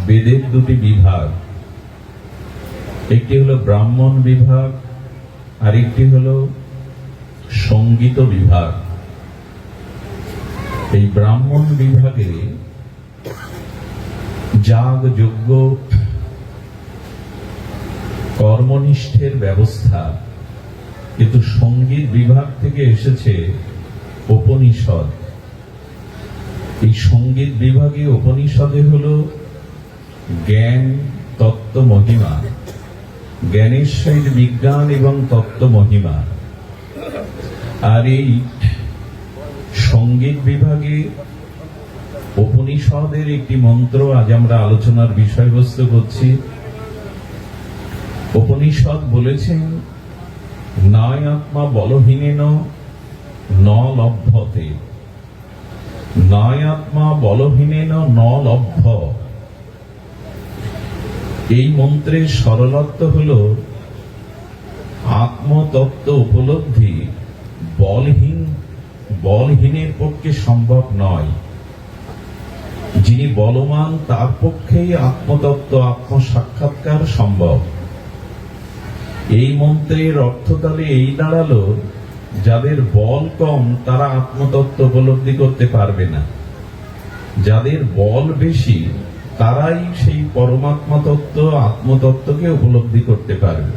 বেদের দুটি বিভাগ, একটি হলো ব্রাহ্মণ বিভাগ আর একটি হলো সঙ্গীত বিভাগ। এই ব্রাহ্মণ বিভাগে যাগ যজ্ঞ কর্মনিষ্ঠের ব্যবস্থা, কিন্তু সঙ্গীত বিভাগ থেকে এসেছে উপনিষদ। এই সঙ্গীত বিভাগে উপনিষদে হলো জ্ঞান, তত্ত্ব, মহিমা, জ্ঞানের সহিত বিজ্ঞান এবং তত্ত্ব মহিমা। আর এই সঙ্গীত বিভাগে উপনিষদের একটি মন্ত্র আজ আমরা আলোচনার বিষয়বস্তু করছি। উপনিষদ বলেছেন, নয় আত্মা বলহীনেন ন লভ্যতে, নয় আত্মা বলহীনেন ন লভ্য। এই মন্ত্রের সরলত্ব হল আত্মতত্ত্ব উপলব্ধি বলহীনের পক্ষে সম্ভব নয়। যিনি বলবান তার পক্ষেই আত্মতত্ত্ব আত্মসাক্ষাৎকার সম্ভব। এই মন্ত্রের অর্থ তাহলে এই দাঁড়ালো, যাদের বল কম তারা আত্মতত্ত্ব উপলব্ধি করতে পারবে না, যাদের বল বেশি তারাই সেই পরমাত্মা তত্ত্ব আত্মতত্ত্বকে উপলব্ধি করতে পারবে।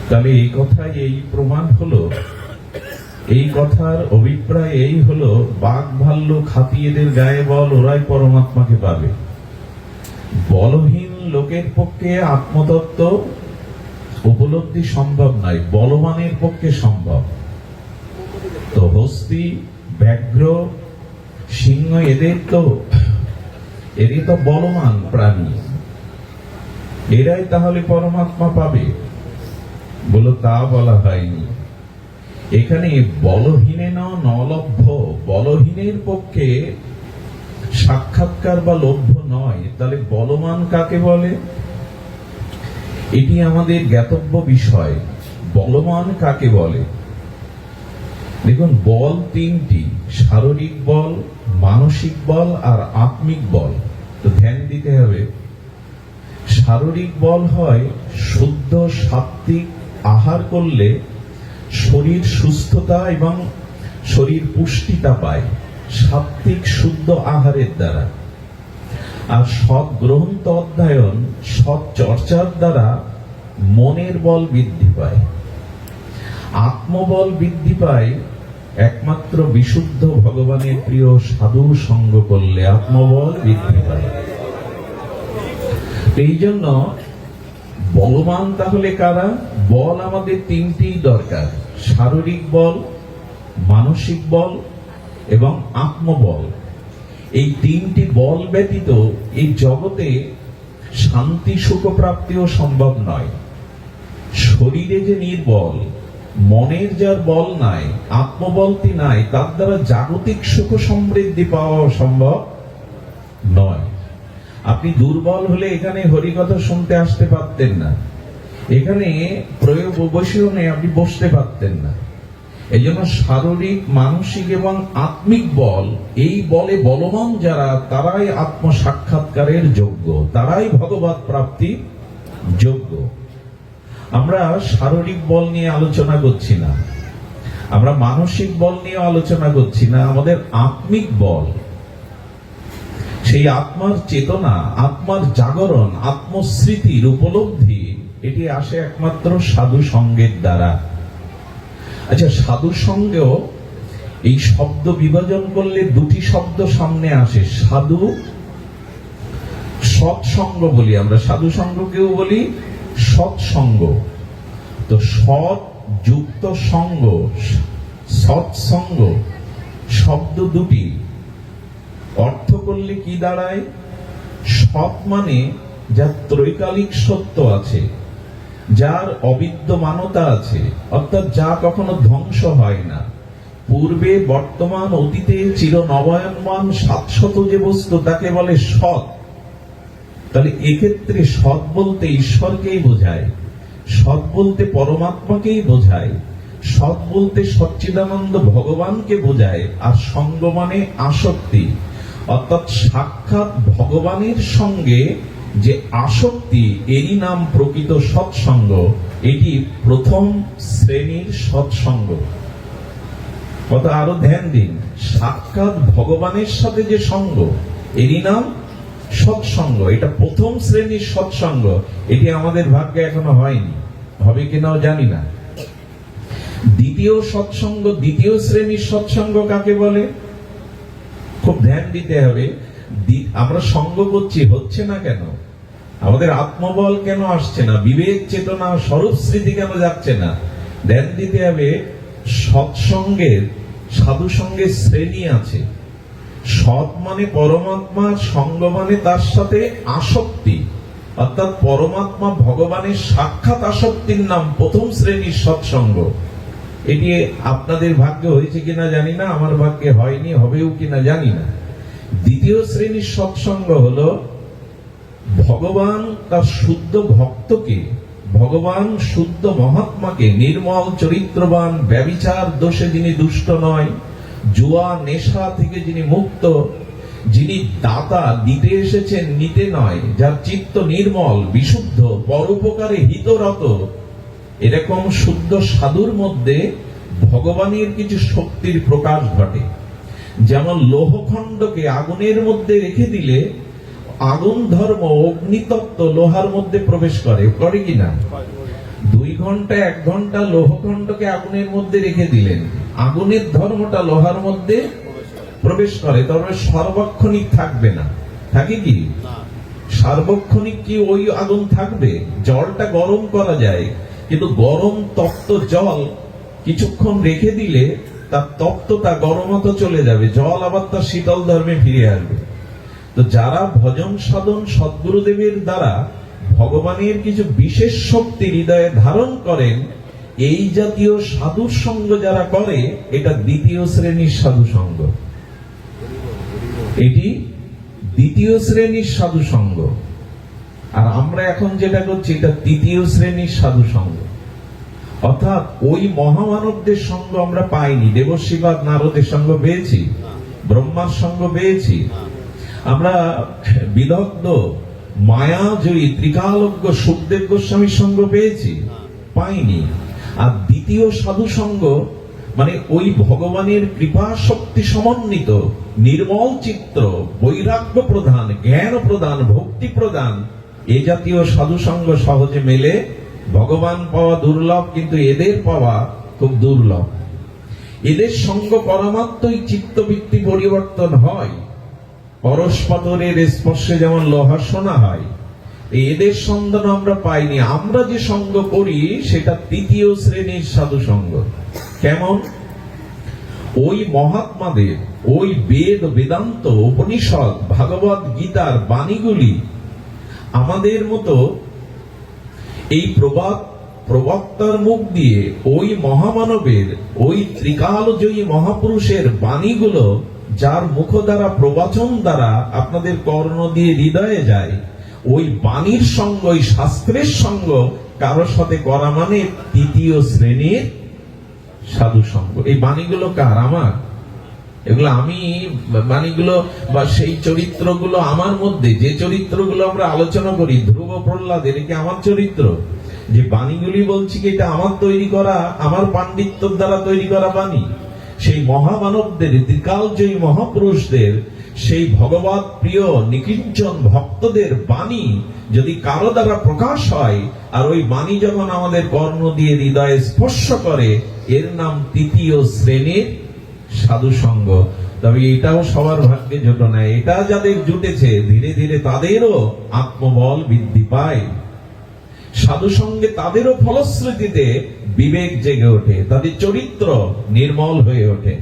তাহলে এই কথাই এই প্রমাণ হলো, এই কথার অভিপ্রায় এই হলো, বাঘ ভাল্লুক হাতি এদের গায়ে বল, ওরাই পরমাত্মাকে পাবে। বলহীন লোকের পক্ষে আত্মতত্ত্ব উপলব্ধি সম্ভব নয়, বলবানের পক্ষে সম্ভব। তো হস্তি, ব্যাঘ্র, সিংহ এরই তো বলবান প্রাণী, এরাই তাহলে পরমাত্মা পাবে? বলো তা বলা হয়নি। এখানে বলহীনেন নলভ্য, বলহীনের পক্ষে সাক্ষাৎকার বা লভ্য নয়। তাহলে বলবান কাকে বলে? এটি আমাদের জ্ঞাতব্য বিষয়। বলবান কাকে বলে? দেখুন, বল তিনটি, শারীরিক বল, মানসিক বল আর আত্মিক বল। তো ধ্যান দিতে হবে। শারীরিক বল হয় শুদ্ধ সাত্ত্বিক আহার করলে শরীর সুস্থতা এবং শরীর পুষ্টিটা পায়, সাত্ত্বিক শুদ্ধ আহারের দ্বারা। আর সৎ গ্রন্থ অধ্যয়ন, সৎ চর্চার দ্বারা মনের বল বৃদ্ধি পায়। আত্মবল বৃদ্ধি পায় একমাত্র বিশুদ্ধ ভগবানের প্রিয় সাধু সঙ্গ করলে আত্মবল বৃদ্ধি পায়। এই জন্য বলবান তাহলে কারা? বল আমাদের তিনটি দরকার, শারীরিক বল, মানসিক বল এবং আত্মবল। এই তিনটি বল ব্যতীত এই জগতে শান্তি সুখ প্রাপ্তিও সম্ভব নয়। শরীরে যে নির্বল, মনের যার বল নাই, আত্মবলতি নাই, তার দ্বারা জাগতিক সুখ সমৃদ্ধি পাওয়া সম্ভব নয়। আপনি দুর্বল হলে এখানে হরিকথা শুনতে আসতে পারতেন না, এখানে প্রয়োগ বসেও আপনি বসতে পারতেন না। এই জন্য শারীরিক, মানসিক এবং আত্মিক বল, এই বলে বলবান যারা, তারাই আত্ম সাক্ষাৎকারের যোগ্য, তারাই ভগবৎ প্রাপ্তি যোগ্য। আমরা শারীরিক বল নিয়ে আলোচনা করছি না, আমরা মানসিক বল নিয়ে আলোচনা করছি না, আমাদের আত্মিক বল, সেই আত্মার চেতনা, আত্মার জাগরণ, আত্মস্মৃতির উপলব্ধি, এটি আসে একমাত্র সাধু সঙ্গের দ্বারা। আচ্ছা, সাধু সঙ্গেও এই শব্দ বিভাজন করলে দুটি শব্দ সামনে আসে। সাধু, সৎসঙ্গ বলি আমরা, সাধু সঙ্গকেও বলি সৎসঙ্গ। তো সৎ যুক্ত সঙ্গ, সৎসঙ্গ শব্দ দুটি অর্থ করলে কি দাঁড়ায়? সৎ মানে যার ত্রৈকালিক সত্য আছে, যার অবিদ্যমানতা আছে, অর্থাৎ যা কখনো ধ্বংস হয় না, পূর্বে বর্তমান অতীতে চিরনবায়নমান শাশ্বত যে বস্তু, তাকে বলে সৎ। তাহলে এক্ষেত্রে সৎ বলতে ঈশ্বরকেই বোঝায়, সৎ বলতে পরমাত্মাকেই বোঝায়, সৎ বলতে সচ্চিদানন্দ ভগবানকে বোঝায়। আর সঙ্গ মানে আসক্তি, অর্থাৎ সাক্ষাৎ ভগবানের সঙ্গে যে আসক্তি, এরই নাম প্রকৃত সৎসঙ্গ। এটি প্রথম শ্রেণীর সৎসঙ্গ। কথা আরো ধ্যান দিন, সাক্ষাৎ ভগবানের সাথে যে সঙ্গ, এরই নাম সৎসঙ্গ। এটা প্রথম শ্রেণীর সৎসঙ্গ। এটি আমাদের ভাগ্যে এখনো হয়নি, হবে কিনাও জানি না। দ্বিতীয় সৎসঙ্গ, দ্বিতীয় শ্রেণীর সৎসঙ্গ কাকে বলে? খুব ধ্যান দিতে হবে। আমরা সঙ্গ করছি, হচ্ছে না কেন? আমাদের আত্মবল কেন আসছে না? বিবেক চেতনা স্বরূপ স্মৃতি কেন যাচ্ছে না? ধ্যান দিতে হবে। সৎসঙ্গের, সাধু সঙ্গের শ্রেণী আছে। সৎ মানে পরমাত্মা, সঙ্গ মানে তার সাথে আসক্তি, অর্থাৎ পরমাত্মা ভগবানের সাক্ষাৎ আসক্তির নাম প্রথম শ্রেণীর সৎসঙ্গ। এটি আপনাদের ভাগ্যে হয়েছে কিনা জানি না, আমার ভাগ্যে হয়নি, হবেও কিনা জানি না। দ্বিতীয় শ্রেণীর সৎসঙ্গ হলো ভগবান তার শুদ্ধ ভক্তকে, ভগবান শুদ্ধ মহাত্মাকে, নির্মল চরিত্রবান, ব্যভিচার দোষে যিনি দুষ্ট নয়, জুয়া নেশা থেকে যিনি মুক্ত, যিনি দাতা, দিতে এসেছেন নিতে নয়, যার চিত্ত নির্মল বিশুদ্ধ, পরোপকারে হিতরত, এরকম শুদ্ধ সাধুর মধ্যে ভগবানের কিছু শক্তির প্রকাশ ঘটে। যেমন লৌহখণ্ডকে আগুনের মধ্যে রেখে দিলে আগুন ধর্ম, অগ্নিতত্ত্ব লোহার মধ্যে প্রবেশ করে, করে কিনা? 2 ঘন্টা 1 ঘন্টা লৌহখণ্ডকে আগুনের মধ্যে রেখে দিলেন, আগুনের ধর্মটা লোহার মধ্যে প্রবেশ করে, তবে সর্বক্ষণিক থাকবে না। থাকে কি? সার্বক্ষণিক কি ওই আগুন থাকবে? জলটা গরম করা যায়, কিন্তু গরম তপ্ত জল কিছুক্ষণ রেখে দিলে তার তপ্ততা গরমতা চলে যাবে, জল আবার তার শীতল ধর্মে ফিরে আসবে। তো যারা ভজন সাধন সদ্গুরুদেবের দ্বারা ভগবানের কিছু বিশেষ শক্তি হৃদয়ে ধারণ করেন, এই জাতীয় সাধুর সঙ্গ যারা করে, এটা দ্বিতীয় শ্রেণীর সাধু সঙ্গ। এটি দ্বিতীয় শ্রেণীর সাধু সঙ্গ। আর আমরা এখন যেটা করছি, এটা তৃতীয় শ্রেণীর সাধু সঙ্গ। অর্থাৎ ওই মহামানবদের সঙ্গ আমরা পাইনি। দেবশ্রীপাদ নারদের সঙ্গ পেয়েছি, ব্রহ্মার সঙ্গ পেয়েছি, আমরা বিদগ্ধ মায়াজয়ী ত্রিকালজ্ঞ সুখদেব গোস্বামীর সঙ্গ পেয়েছি, পাইনি। আর দ্বিতীয় সাধু সঙ্গ মানে ওই ভগবানের কৃপা শক্তি সমন্বিত, নির্মল চিত্র, বৈরাগ্য প্রধান, জ্ঞান প্রদান, ভক্তি প্রদান, এ জাতীয় সাধু সঙ্গ সহজে মেলে। ভগবান পাওয়া দুর্লভ, কিন্তু এদের পাওয়া খুব দুর্লভ। এদের সঙ্গ করা মাত্রই চিত্তবৃত্তি পরিবর্তন হয়। পরস্পরের স্পর্শে যেমন লোহা সোনা হয়, এদের সন্ধান আমরা পাইনি। আমরা যে সঙ্গ করি সেটা তৃতীয় শ্রেণীর সাধু সঙ্গ। কেমন? ওই মহাত্মাদের, ওই বেদ, বেদান্ত, উপনিষদ, ভাগবত গীতার বাণীগুলি আমাদের মতো এই প্রবক্তার মুখ দিয়ে ওই মহামানবের, ওই ত্রিকালজয়ী মহাপুরুষের বাণীগুলো যার মুখ দ্বারা, প্রবচন দ্বারা আপনাদের কর্ণ দিয়ে হৃদয়ে যায়, ওই বাণীর সঙ্গ, ওই শাস্ত্রের সঙ্গ কারোর সাথে করা মানে তৃতীয় শ্রেণীর সাধু সঙ্গ। এই বাণীগুলো কার? আমার। এগুলো আমি, বাণীগুলো বা সেই চরিত্রগুলো আমার মধ্যে, যে চরিত্রগুলো আমরা আলোচনা করি, ধ্রুব প্রহ্লাদ, এটা কি আমার চরিত্র? যে বাণীগুলি বলছি কি এটা আমার তৈরি করা, আমার পাণ্ডিত্যের দ্বারা তৈরি করা বাণী? সেই মহামানবদের, ত্রিকালজয়ী মহাপুরুষদের, সেই ভগবত প্রিয় নিকিঞ্চন ভক্তদের বাণী যদি কারো দ্বারা প্রকাশ হয়, আর ওই বাণী যখন আমাদের কর্ণ দিয়ে হৃদয়ে স্পর্শ করে, এর নাম তৃতীয় শ্রেণীর সাধু সঙ্গ। তবে এটাও সবার ভাগ্যে জোটে না। এটা যাদের জুটেছে, ধীরে ধীরে তাদেরও আত্মবল বৃদ্ধি পায়। সাধু সঙ্গে তাদেরও ফলশ্রুতিতে বিবেক জেগে ওঠে, তাদের চরিত্র নির্মল হয়ে ওঠে।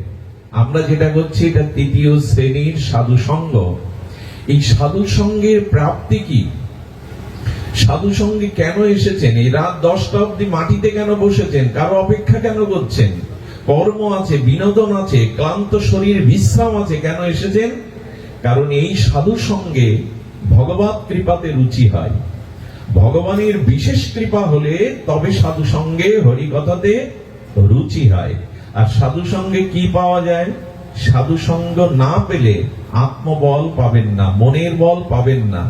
আমরা যেটা করছি এটা তৃতীয় শ্রেণীর সাধু সঙ্গ। এই সাধু সঙ্গের প্রাপ্তি কি? সাধু সঙ্গে কেন এসেছেন? এই রাত 10টা অবধি মাটিতে কেন বসেছেন? কারো অপেক্ষা কেন করছেন? কর্ম আছে, বিনোদন আছে, ক্লান্ত শরীর বিশ্রাম আছে, কেন এসেছেন? কারণ এই সাধু সঙ্গে ভগবত কৃপাতে রুচি হয়। ভগবানের বিশেষ কৃপা হলে তবে সাধু সঙ্গে হরিকথাতে রুচি হয়। আর সাধু সঙ্গে কি পাওয়া যায়? সাধু সঙ্গ না পেলে আত্মবল পাবেন না, মনের বল পাবেন না।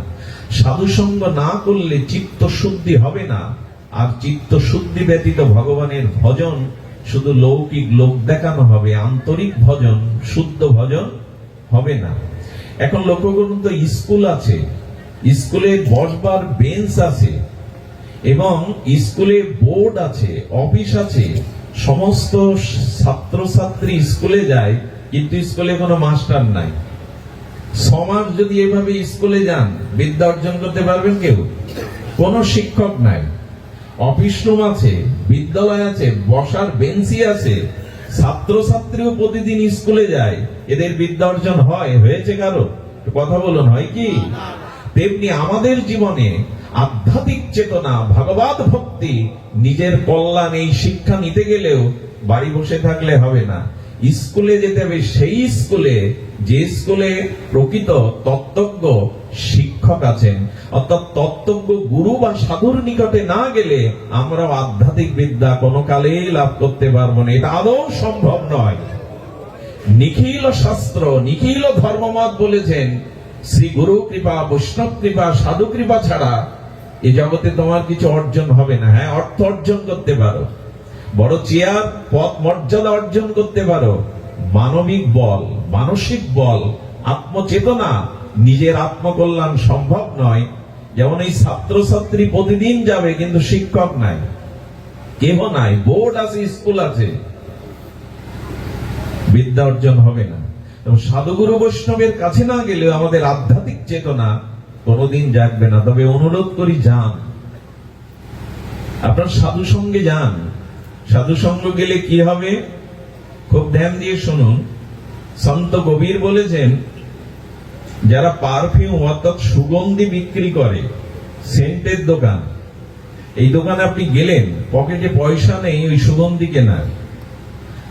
সাধু সঙ্গ না করলে চিত্ত শুদ্ধি হবে না, আর চিত্ত শুদ্ধি ব্যতীত ভগবানের ভজন শুধু লৌকিক লোক দেখানো হবে, আন্তরিক ভজন, শুদ্ধ ভজন হবে না। এখন লক্ষ্য করুন তো, স্কুল আছে, স্কুলে বসবার বেঞ্চ আছে, এবং স্কুলে বোর্ড আছে, অফিস আছে, সমস্ত ছাত্রছাত্রী স্কুলে যায়, কিন্তু স্কুলে কোনো মাস্টার নাই। সমাজ যদি এভাবে স্কুলে যান, বিদ্যা অর্জন করতে পারবেন কেউ? কোনো শিক্ষক নাই। অফিস রুম আছে, বিদ্যালয় আছে, বসার বেঞ্চি আছে, ছাত্রছাত্রীও প্রতিদিন স্কুলে যায়, এদের বিদ্যা অর্জন হয়েছে কারো? কথা বলুন, হয় কি? তেমনি আমাদের জীবনে আধ্যাত্মিক চেতনা, ভগবত ভক্তি, নিজের কল্যাণ, এই শিক্ষা নিতে গেলেও বাড়ি বসে থাকলে হবে না, স্কুলে যেতে হবে। সেই স্কুলে, যে স্কুলে প্রকৃত তত্ত্বজ্ঞ শিক্ষক আছেন, অর্থাৎ তত্ত্বজ্ঞ গুরু বা সাধুর নিকটে না গেলে আমরা আধ্যাত্মিক বিদ্যা কোনো কালেই লাভ করতে পারবো না। এটা আদৌ সম্ভব নয়। নিখিল শাস্ত্র, নিখিল ধর্মমত বলেছেন, শ্রী গুরু কৃপা, বৈষ্ণব কৃপা, সাধু কৃপা ছাড়া এ জগতে তোমার কিছু অর্জন হবে না। হ্যাঁ, অর্থ অর্জন করতে পারো, বড় চেয়ার, পদ, মর্যাদা অর্জন করতে পারো, মানবিক বল, মানসিক বল, আত্মচেতনা, নিজের আত্মকল্যাণ সম্ভব নয়। যেমন এই ছাত্রছাত্রী প্রতিদিন যাবে, কিন্তু শিক্ষক নাই, কেহ নাই, বোর্ড আছে, স্কুল আছে, বিদ্যা অর্জন হবে না। সাধুগুরু বৈষ্ণবের কাছে না গেলেও আমাদের আধ্যাত্মিক চেতনা কোনোদিন জাগবে না। তবে অনুরোধ করি, যান, আপনার সাধু সঙ্গে যান। সাধু সঙ্গ গেলে কি হবে, খুব ধ্যান দিয়ে শুনুন। সন্ত কবির বলেছেন, যারা পারফিউম অর্থাৎ সুগন্ধি বিক্রি করে, সেন্টের দোকান, এই দোকানে আপনি গেলেন, পকেটে পয়সা নেই ওই সুগন্ধি কেনার,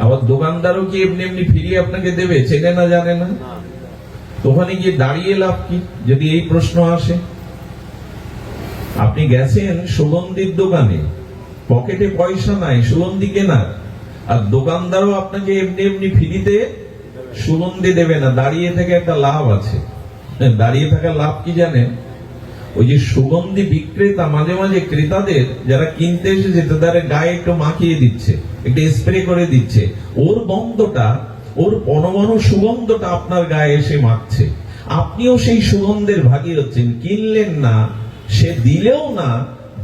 আবার দোকানদারও কি এমনি এমনি ফিরিয়ে আপনাকে দেবে? চেনে না, জানে না, ওখানে গিয়ে দাঁড়িয়ে লাভ কি, যদি এই প্রশ্ন আসে? আপনি গেছেন সুগন্ধির দোকানে, পকেটে পয়সা নাই সুগন্ধি কেনার, আর দোকানদারও আপনাকে এমনি এমনি ফ্রিতে সুগন্ধি দেবে না। দাঁড়িয়ে থেকে একটা লাভ আছে। দাঁড়িয়ে থাকার লাভ কি জানেন? ওই যে সুগন্ধি বিক্রেতা মাঝে মাঝে ক্রেতাদের, যারা কিনতে এসেছে তাদের গায়ে একটু মাখিয়ে দিচ্ছে, একটু স্প্রে করে দিচ্ছে, ওর গন্ধটা, ওর পরমাণু সুগন্ধটা আপনার গায়ে এসে মাখছে। আপনিও সেই সুগন্ধের ভাগী হচ্ছেন। কিনলেন না, সে দিলেও না,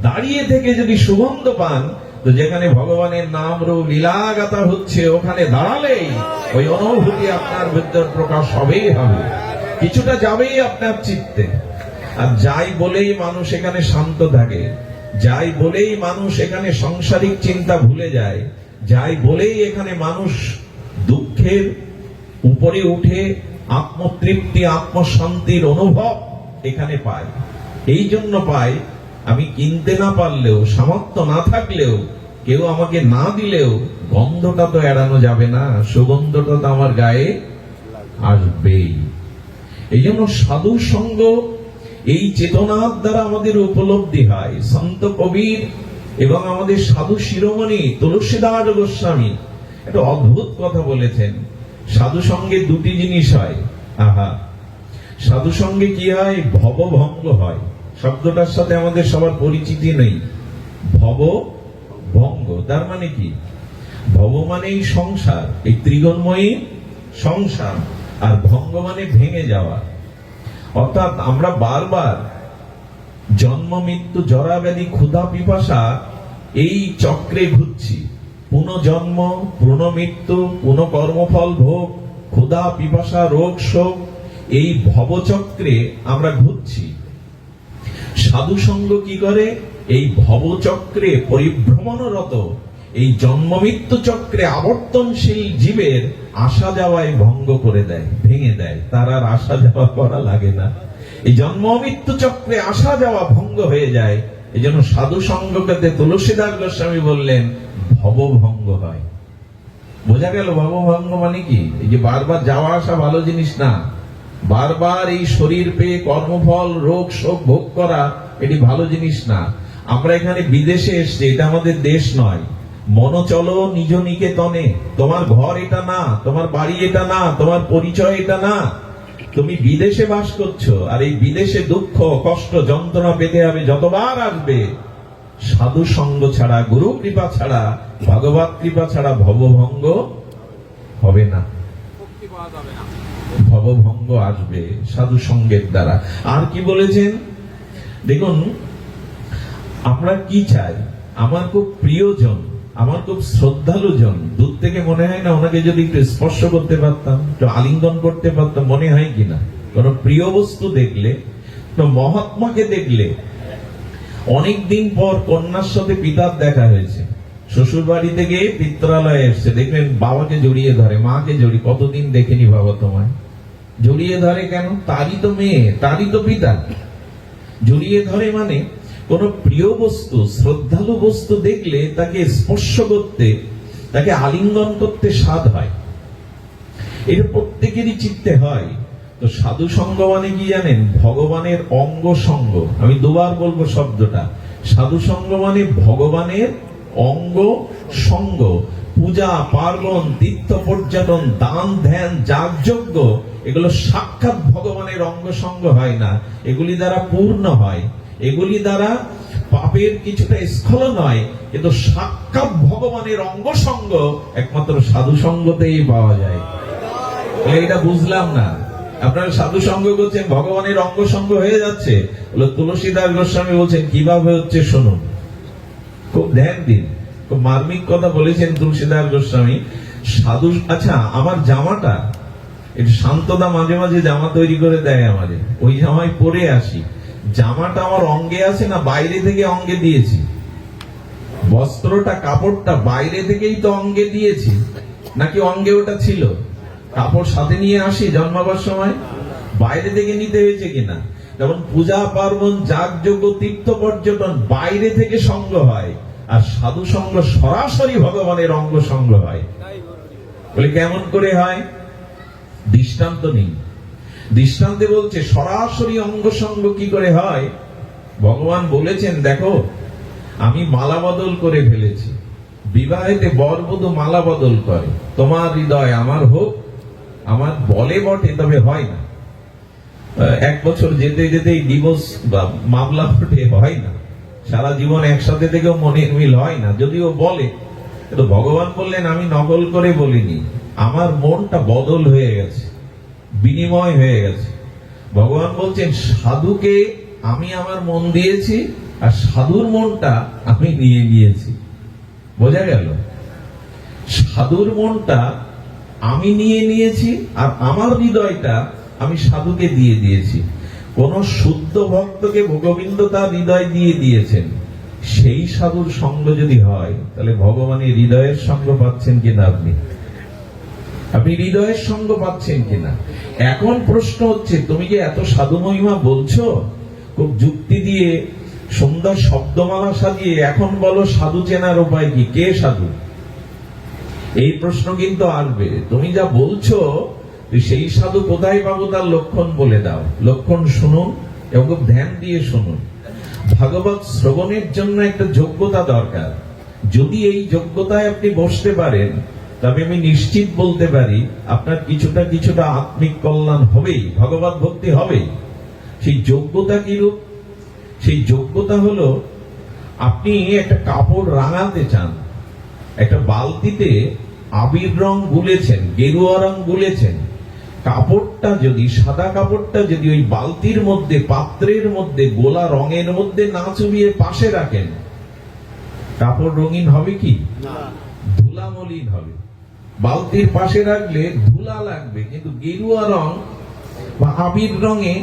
দাঁড়িয়ে থেকে যদি সুগন্ধ পান, তো যেখানে ভগবানের নাম রূপ লীলাগাথা হচ্ছে, ওখানে দাঁড়ালেই ওই অনুভূতি আপনার ভিতর প্রকাশ হবেই হবে, কিছুটা যাবেই আপনার চিত্তে। আর যাই বলেই মানুষ এখানে শান্ত থাকে, যাই বলেই মানুষ এখানে সাংসারিক চিন্তা ভুলে যায়, যাই বলেই এখানে মানুষ দুঃখের উপরে উঠে আত্মতৃপ্তি, আত্মশান্তির অনুভব এখানে পায়। এই জন্য পায়, আমি কিনতে না পারলেও, সামর্থ্য না থাকলেও, কেউ আমাকে না দিলেও, গন্ধটা তো এড়ানো যাবে না, সুগন্ধটা তো আমার গায়ে আসবেই। এই জন্য সাধু সঙ্গ, এই চেতনার দ্বারা আমাদের উপলব্ধি হয়। সন্ত কবির এবং আমাদের সাধু শিরোমণি তুলসীদাস গোস্বামী একটা অদ্ভুত কথা বলেছেন। সাধু সঙ্গে দুটি জিনিস হয়। আহা, সাধু সঙ্গে কি হয়? ভবভঙ্গ হয়। শব্দটার সাথে আমাদের সবার পরিচিতি নেই। ভব ভঙ্গ, তার মানে কি? ভব মানেই সংসার, এই ত্রিগুণময়ী সংসার, আর ভঙ্গ মানে ভেঙে যাওয়া। অর্থাৎ আমরা বারবার জন্ম, মৃত্যু, জরা, ব্যাধি, ক্ষুধা, পিপাসা, এই চক্রে ঘুরছি। পুনঃজন্ম, পুনঃমৃত্যু, পুনঃ কর্মফল ভোগ, ক্ষুধা, পিপাসা, রোগ, শোক, এই ভবচক্রে আমরা ঘুরছি। সাধু সঙ্গ কি করে? এই ভবচক্রে পরিভ্রমণরত, এই জন্ম মৃত্যু চক্রে আবর্তনশীল জীবের আসা যাওয়ায় ভঙ্গ করে দেয়, ভেঙে দেয়। তার আর আসা যাওয়া করা লাগে না। এই জন্ম মৃত্যু চক্রে আসা যাওয়া ভঙ্গ হয়ে যায়। এই জন্য সাধু সঙ্গকে তুলসীদাস গোস্বামী বললেন, ভবভঙ্গ হয়। বোঝা গেল ভবভঙ্গ মানে কি? এই যে বারবার যাওয়া আসা ভালো জিনিস না। বারবার এই শরীর পেয়ে কর্মফল, রোগ, শোক ভোগ করা, এটি ভালো জিনিস না। আমরা এখানে বিদেশে এসছি, এটা আমাদের দেশ নয়। মনোচলো নিজ নিকেতনে। তোমার ঘর এটা না, তোমার বাড়ি এটা না, তোমার পরিচয় এটা না। তুমি বিদেশে বাস করছো, আর এই বিদেশে দুঃখ কষ্ট যন্ত্রণা পেতে হবে যতবার আসবে। সাধু সঙ্গ ছাড়া, গুরু কৃপা ছাড়া, ভগবত কৃপা ছাড়া ভবভঙ্গ হবে না। ভবভঙ্গ আসবে সাধু সঙ্গের দ্বারা। আর কি বলেছেন দেখুন, আমরা কি চাই? আমার খুব প্রিয়জন, আমার খুব শ্রদ্ধালু জন, দূর থেকে মনে হয় না ওনাকে যদি একটু স্পর্শ করতে পারতাম, একটু আলিঙ্গন করতে পারতাম, মনে হয় কিনা? কোন প্রিয় বস্তু দেখলে, তো মহাত্মাকে দেখলে, অনেকদিন পর কন্যার সাথে পিতার দেখা হয়েছে, শ্বশুর বাড়ি থেকে পিত্রালয়ে এসছে, দেখবেন বাবাকে জড়িয়ে ধরে, মাকে জড়িয়ে, কতদিন দেখেনি বাবা তোমায়, জড়িয়ে ধরে কেন? তারই তো মেয়ে, তারই তো পিতা। জড়িয়ে ধরে মানে কোন প্রিয় বস্তু, শ্রদ্ধালু বস্তু দেখলে তাকে স্পর্শ করতে, তাকে আলিঙ্গন করতে স্বাদ হয়। এটা প্রত্যেকেরই চিত্তে হয়। তো সাধু সঙ্গ মানে কি জানেন? ভগবানের অঙ্গ সঙ্গ। আমি দুবার বলবো শব্দটা। সাধু সঙ্গ মানে ভগবানের অঙ্গ সঙ্গ। পূজা পার্বণ, তীর্থ পর্যটন, দান ধ্যান, যাগযজ্ঞ, এগুলো সাক্ষাৎ ভগবানের অঙ্গ সঙ্গ হয় না, এগুলি দ্বারা পূর্ণ হয়, এগুলি দ্বারা পাপের কিছুটা স্খলন হয়, কিন্তু সাক্ষাৎ ভগবানের অঙ্গ সঙ্গ একমাত্র সাধু সঙ্গতেই পাওয়া যায়। এটা বুঝলাম না, আপনারা সাধু সঙ্গ করছেন, ভগবানের অঙ্গ সঙ্গ হয়ে যাচ্ছে। তুলসীদাস গোস্বামী বলছেন কিভাবে হচ্ছে শুনুন, খুব ধ্যান দিন। খুব মার্মিক কথা বলেছেন তুলসীদাস গোস্বামী। সাধু, আচ্ছা আমার জামাটা, এটা শান্তদা মাঝে মাঝে জামা তৈরি করে দেয় আমাদের, ওই জামাই পরে আসি। জামাটা আমার অঙ্গে আছে না বাইরে থেকে অঙ্গে দিয়েছি? বস্ত্রটা, কাপড়টা বাইরে থেকেই তো অঙ্গে দিয়েছি, নাকি অঙ্গে ওটা ছিল? কাপড় সাথে নিয়ে আসি জন্মাবার সময়, বাইরে থেকে নিতে হয়েছে কিনা? যেমন পূজা পার্বণ, যাগযজ্ঞ, তীর্থ পর্যটন বাইরে থেকে সঙ্গ হয়, আর সাধু সঙ্গ সরাসরি ভগবানের অঙ্গ সঙ্গ হয়। বলে কেমন করে হয়? দৃষ্টান্ত নেই। দৃষ্টান্তে বলছে সরাসরি অঙ্গ সঙ্গ কি করে হয়। ভগবান বলেছেন, দেখো আমি মালা বদল করে ফেলেছি। বিবাহেতে বরবধূ মালা বদল করে, তোমার হৃদয় আমার হোক, আমার বলে বটে, তবে হয় না। 1 বছর যেতে যেতেই ডিভোর্স বা মামলা ঘটে, হয় না। সারা জীবন একসাথে থেকেও মনের মিল হয় না, যদিও বলে। কিন্তু ভগবান বললেন আমি নকল করে বলিনি, আমার মনটা বদল হয়ে গেছে, বিনিময় হয়ে গেছে। ভগবান বলছেন সাধুকে আমি আমার মন দিয়েছি, আর সাধুর মনটা আমি নিয়ে নিয়েছি। বোঝা গেল? সাধুর মনটা আমি নিয়ে নিয়েছি, আর আমার হৃদয়টা আমি সাধুকে দিয়ে দিয়েছি। কোন শুদ্ধ ভক্তকে গোবিন্দ তার হৃদয় দিয়ে দিয়েছেন, সেই সাধুর সঙ্গ যদি হয়, তাহলে ভগবানের হৃদয়ের সঙ্গ পাচ্ছেন কিনা আপনি? আপনি হৃদয়ের সঙ্গ পাচ্ছেন কিনা? এখন প্রশ্ন হচ্ছে, তুমি যে এত সাধু মহিমা বলছো, খুব যুক্তি দিয়ে সুন্দর শব্দমালা সাজিয়ে, এখন বলো সাধু চেনার উপায় কি? কে সাধু? এই প্রশ্ন কিন্তু আসবে। তুমি যা বলছো সেই সাধু কোথায় পাবো তার লক্ষণ বলে দাও। লক্ষণ শুনুন এবং খুব ধ্যান দিয়ে শুনুন। ভাগবত শ্রবণের জন্য একটা যোগ্যতা দরকার। যদি এই যোগ্যতায় আপনি বসতে পারেন, তবে আমি নিশ্চিত বলতে পারি আপনার কিছুটা কিছুটা আত্মিক কল্যাণ হবেই, ভগবত ভক্তি হবেই। সেই যোগ্যতা কি রূপ? সেই যোগ্যতা হলো, আপনি একটা কাপড় রাঙাতে চান, একটা বালতিতে আবির রং গুলেছেন, গেরুয়া রং গুলেছেন। কাপড়টা যদি, সাদা কাপড়টা যদি ওই বালতির মধ্যে, পাত্রের মধ্যে গোলা রঙের মধ্যে না চুবিয়ে পাশে রাখেন, কাপড় রঙিন হবে কি? ধুলা মলিন হবে। বালতির পাশে রাখলে ধুলা লাগবে, কিন্তু গেরুয়া রং বা আবির রঙে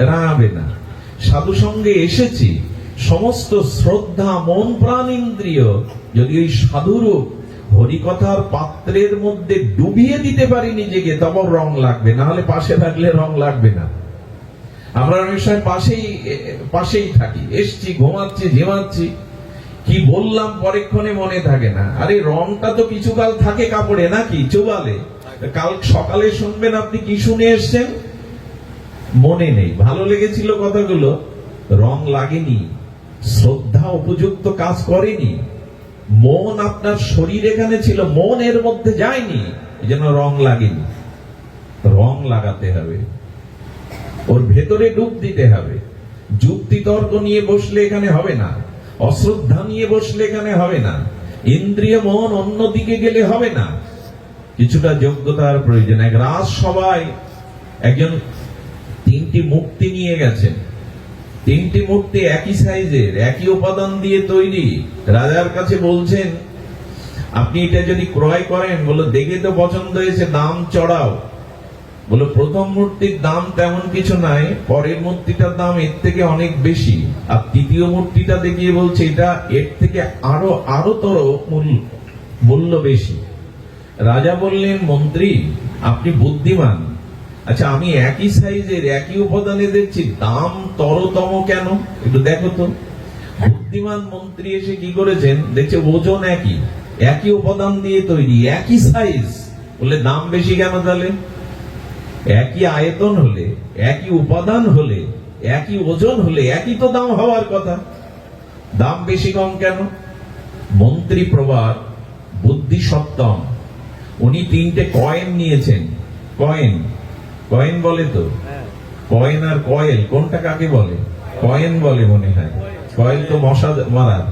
রাঙাবে না। সাধু সঙ্গে এসেছি, সমস্ত শ্রদ্ধা, মন প্রাণ ইন্দ্রিয় যদি ওই সাধুরূপ হরিকথার পাত্রের মধ্যে ডুবিয়ে দিতে পারি নিজেকে, তবে রং লাগবে, না হলে পাশে থাকলে রং লাগবে না। আমরা অনেক সময় পাশেই থাকি, এসছি, ঘুমাচ্ছি, ঝিমাচ্ছি, কি বললাম পরেক্ষণে মনে থাকে না। আরে রংটা তো কিছুকাল থাকে কাপড়ে, নাকি চোবালে? কাল সকালে শুনবেন আপনি কি শুনে এসছেন, মনে নেই, ভালো লেগেছিল কথাগুলো, রং লাগেনি, শ্রদ্ধা উপযুক্ত কাজ করেনি। মন আপনার শরীর এখানে ছিল, মন এর মধ্যে যায়নি, এই জন্য রং লাগেনি। রং লাগাতে হবে, ওর ভেতরে ডুব দিতে হবে। যুক্তি তর্ক নিয়ে বসলে এখানে হবে না, অশ্রদ্ধা নিয়ে বসলে এখানে হবে না, ইন্দ্রিয় মন অন্যদিকে গেলে হবে না। কিছুটা যোগ্যতার প্রয়োজন। এক রাজসভায় একজন 3টি মূর্তি নিয়ে গেছেন। 3টি মূর্তি একই সাইজের, একই উপাদান দিয়ে তৈরি। রাজার কাছে বলছেন, আপনি এটা যদি ক্রয় করেন, বলো দেখে তো পছন্দ হয়েছে, দাম চড়াও। বলো প্রথম মূর্তির দাম তেমন কিছু নাই, পরের মূর্তিটার দাম এর থেকে অনেক বেশি, আর তৃতীয় মূর্তিটা দেখিয়ে বলছে এটা এর থেকে আরো তর মূল্য বেশি। রাজা বললেন, মন্ত্রী আপনি বুদ্ধিমান, আচ্ছা আমি একই সাইজের একই উপাদানে দেখছি, দাম তরতম কেন একটু দেখো তো। বুদ্ধিমান মন্ত্রী এসে কি করেছেন, দেখছে ওজন একই, একই উপাদান দিয়ে তৈরি, একই সাইজ, বলে দাম বেশি কেন? তাহলে একই আয়তন হলে, একই উপাদান হলে, একই ওজন হলে একই তো দাম হওয়ার কথা, দাম বেশি কম কেন? মন্ত্রী প্রবাদ, বুদ্ধি সপ্তম। উনি 3টে কয়েন নিয়েছেন। কয়েন বলে তো, কয়েন আর কয়েল কোনটা কাকে বলে? কয়েন বলে মনে হয়, কয়েল তো মশা মারার।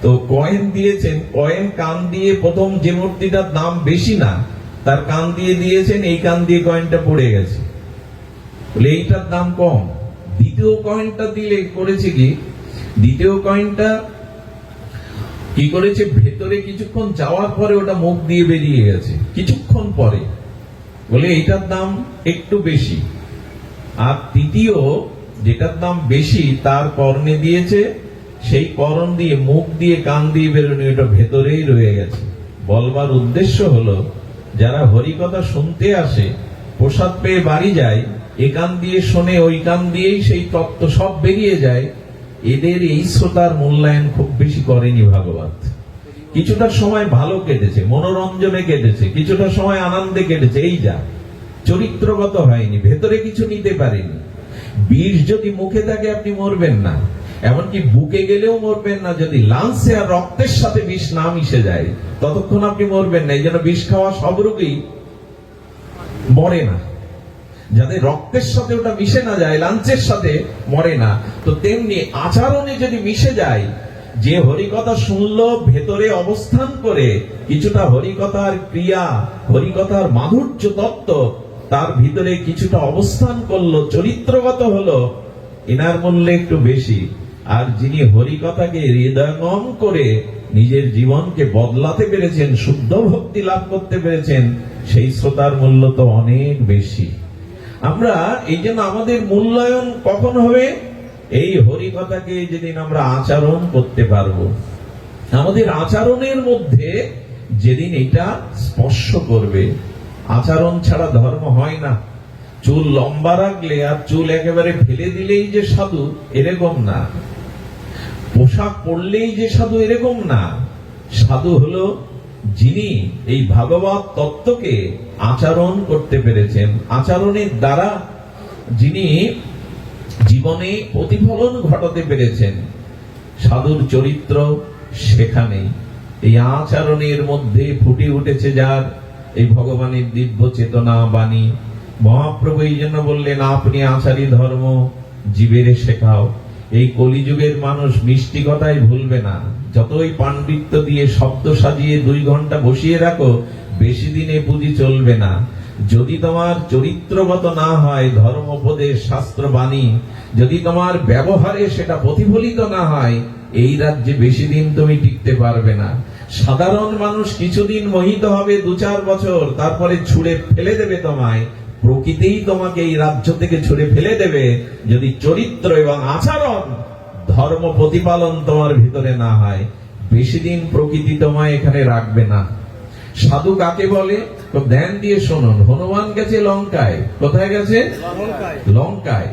তো কয়েন দিয়েছেন, কয়েন কান দিয়ে প্রথম যে মূর্তিটার দাম বেশি না তার কান দিয়ে দিয়েছেন, এই কান দিয়ে কয়েনটা পড়ে গেছে, বলে এইটার দাম কম। দ্বিতীয় কয়েনটা দিলে করেছে কি, দ্বিতীয় কয়েনটা কি করেছে, ভেতরে কিছুক্ষণ যাওয়ার পরে ওটা মুখ দিয়ে বেরিয়ে গেছে কিছুক্ষণ পরে, বলে এইটার দাম একটু বেশি। আর তৃতীয় যেটার দাম বেশি তার কর্ণে দিয়েছে, সেই কর্ণ দিয়ে মুখ দিয়ে কান দিয়ে বেরোনি, ওটা ভেতরেই রয়ে গেছে। বলবার উদ্দেশ্য হলো, যারা হরিকথা শুনতে আসে, প্রসাদ পেয়ে বাড়ি যায়, এ কান দিয়ে শোনে, ওই কান দিয়েই সেই তত্ত্ব সব বেরিয়ে যায়, এদের এই শ্রোতার মূল্যায়ন খুব বেশি করেনি ভাগবত। কিছুটা সময় ভালো কেটেছে, মনোরঞ্জনে কেটেছে, কিছুটা সময় আনন্দে কেটেছে, এই যা, চরিত্রগত হয়নি, ভেতরে কিছু নিতে পারেনি। বিষ যদি মুখে থাকে আপনি মরবেন না, এমনকি বুকে গেলেও মরবেন না, যদি লাংসে আর রক্তের সাথে বিষ না মিশে যায় ততক্ষণ আপনি মরবেন না। এই জন্য বিষ খাওয়া সব রোগী মরে না, যাদের রক্তের সাথে ওটা মিশে না যায়, লাঞ্চের সাথে মরে না। তো তেমনি আচরণে যদি মিশে যায়, যে হরিকথা শুনলো ভেতরে অবস্থান করে, কিছুটা হরিকথার ক্রিয়া, হরিকথার মাধুর্য তত্ত্ব তার ভিতরে কিছুটা অবস্থান করলো, চরিত্রগত হলো, এনার মূল্য একটু বেশি। আর যিনি হরিকথাকে হৃদয়ঙ্গম করে নিজের জীবনকে বদলাতে পেরেছেন, শুদ্ধ ভক্তি লাভ করতে পেরেছেন, সেই শ্রোতার মূল্য তো অনেক বেশি। আমরা এই জন্য আমাদের মূল্যায়ন কখন হবে, এই হরিকথাকে যেদিন আমরা আচরণ করতে পারবো। আমাদের আচরণের মধ্যে যেদিন এটা স্পর্শ করবে। আচরণ ছাড়া ধর্ম হয় না। চুল লম্বা রাখলে আর চুল একেবারে ফেলে দিলেই যে সাধু, এরকম না। পোশাক পরলেই যে সাধু, এরকম না। সাধু হলো যিনি এই ভাগবত তত্ত্বকে আচরণ করতে পেরেছেন, আচরণের দ্বারা যিনি জীবনে প্রতিফলন ঘটাতে পেরেছেন। সাধুর চরিত্র সেখানেই, এই আচরণের মধ্যে ফুটে উঠেছে যার এই ভগবানের দিব্য চেতনা বাণী। মহাপ্রভু এই জন্য বললেন, আপনি আচারী ধর্ম জীবেরে শেখাও। এই কলিযুগের মানুষ মিষ্টি কথাই ভুলবে না। যতই পাণ্ডিত্য দিয়ে শব্দ সাজিয়ে 2 ঘন্টা বসিয়ে রাখো, বেশি দিনে পুঁজি চলবে না। যদি তোমার চরিত্রগত না হয় ধর্ম উপদেশ শাস্ত্র বাণী, যদি তোমার ব্যবহারে সেটা প্রতিফলিত না হয়, এই রাজ্যে বেশি দিন তুমি টিকতে পারবে না। সাধারণ মানুষ কিছুদিন মোহিত হবে, 2-4 বছর, তারপরে ছুঁড়ে ফেলে দেবে তোমায়। প্রকৃতিই তোমাকে এই রাজ্য থেকে ছুঁড়ে ফেলে দেবে যদি চরিত্র এবং আচরণ, ধর্ম প্রতিপালন তোমার ভিতরে না হয়। বেশি দিন প্রকৃতি তোমায় এখানে রাখবে না। সাধু কাকে বলে? তো ধ্যান দিয়ে শুনুন। হনুমান গেছে লঙ্কায়। কোথায় গেছে? লঙ্কায়।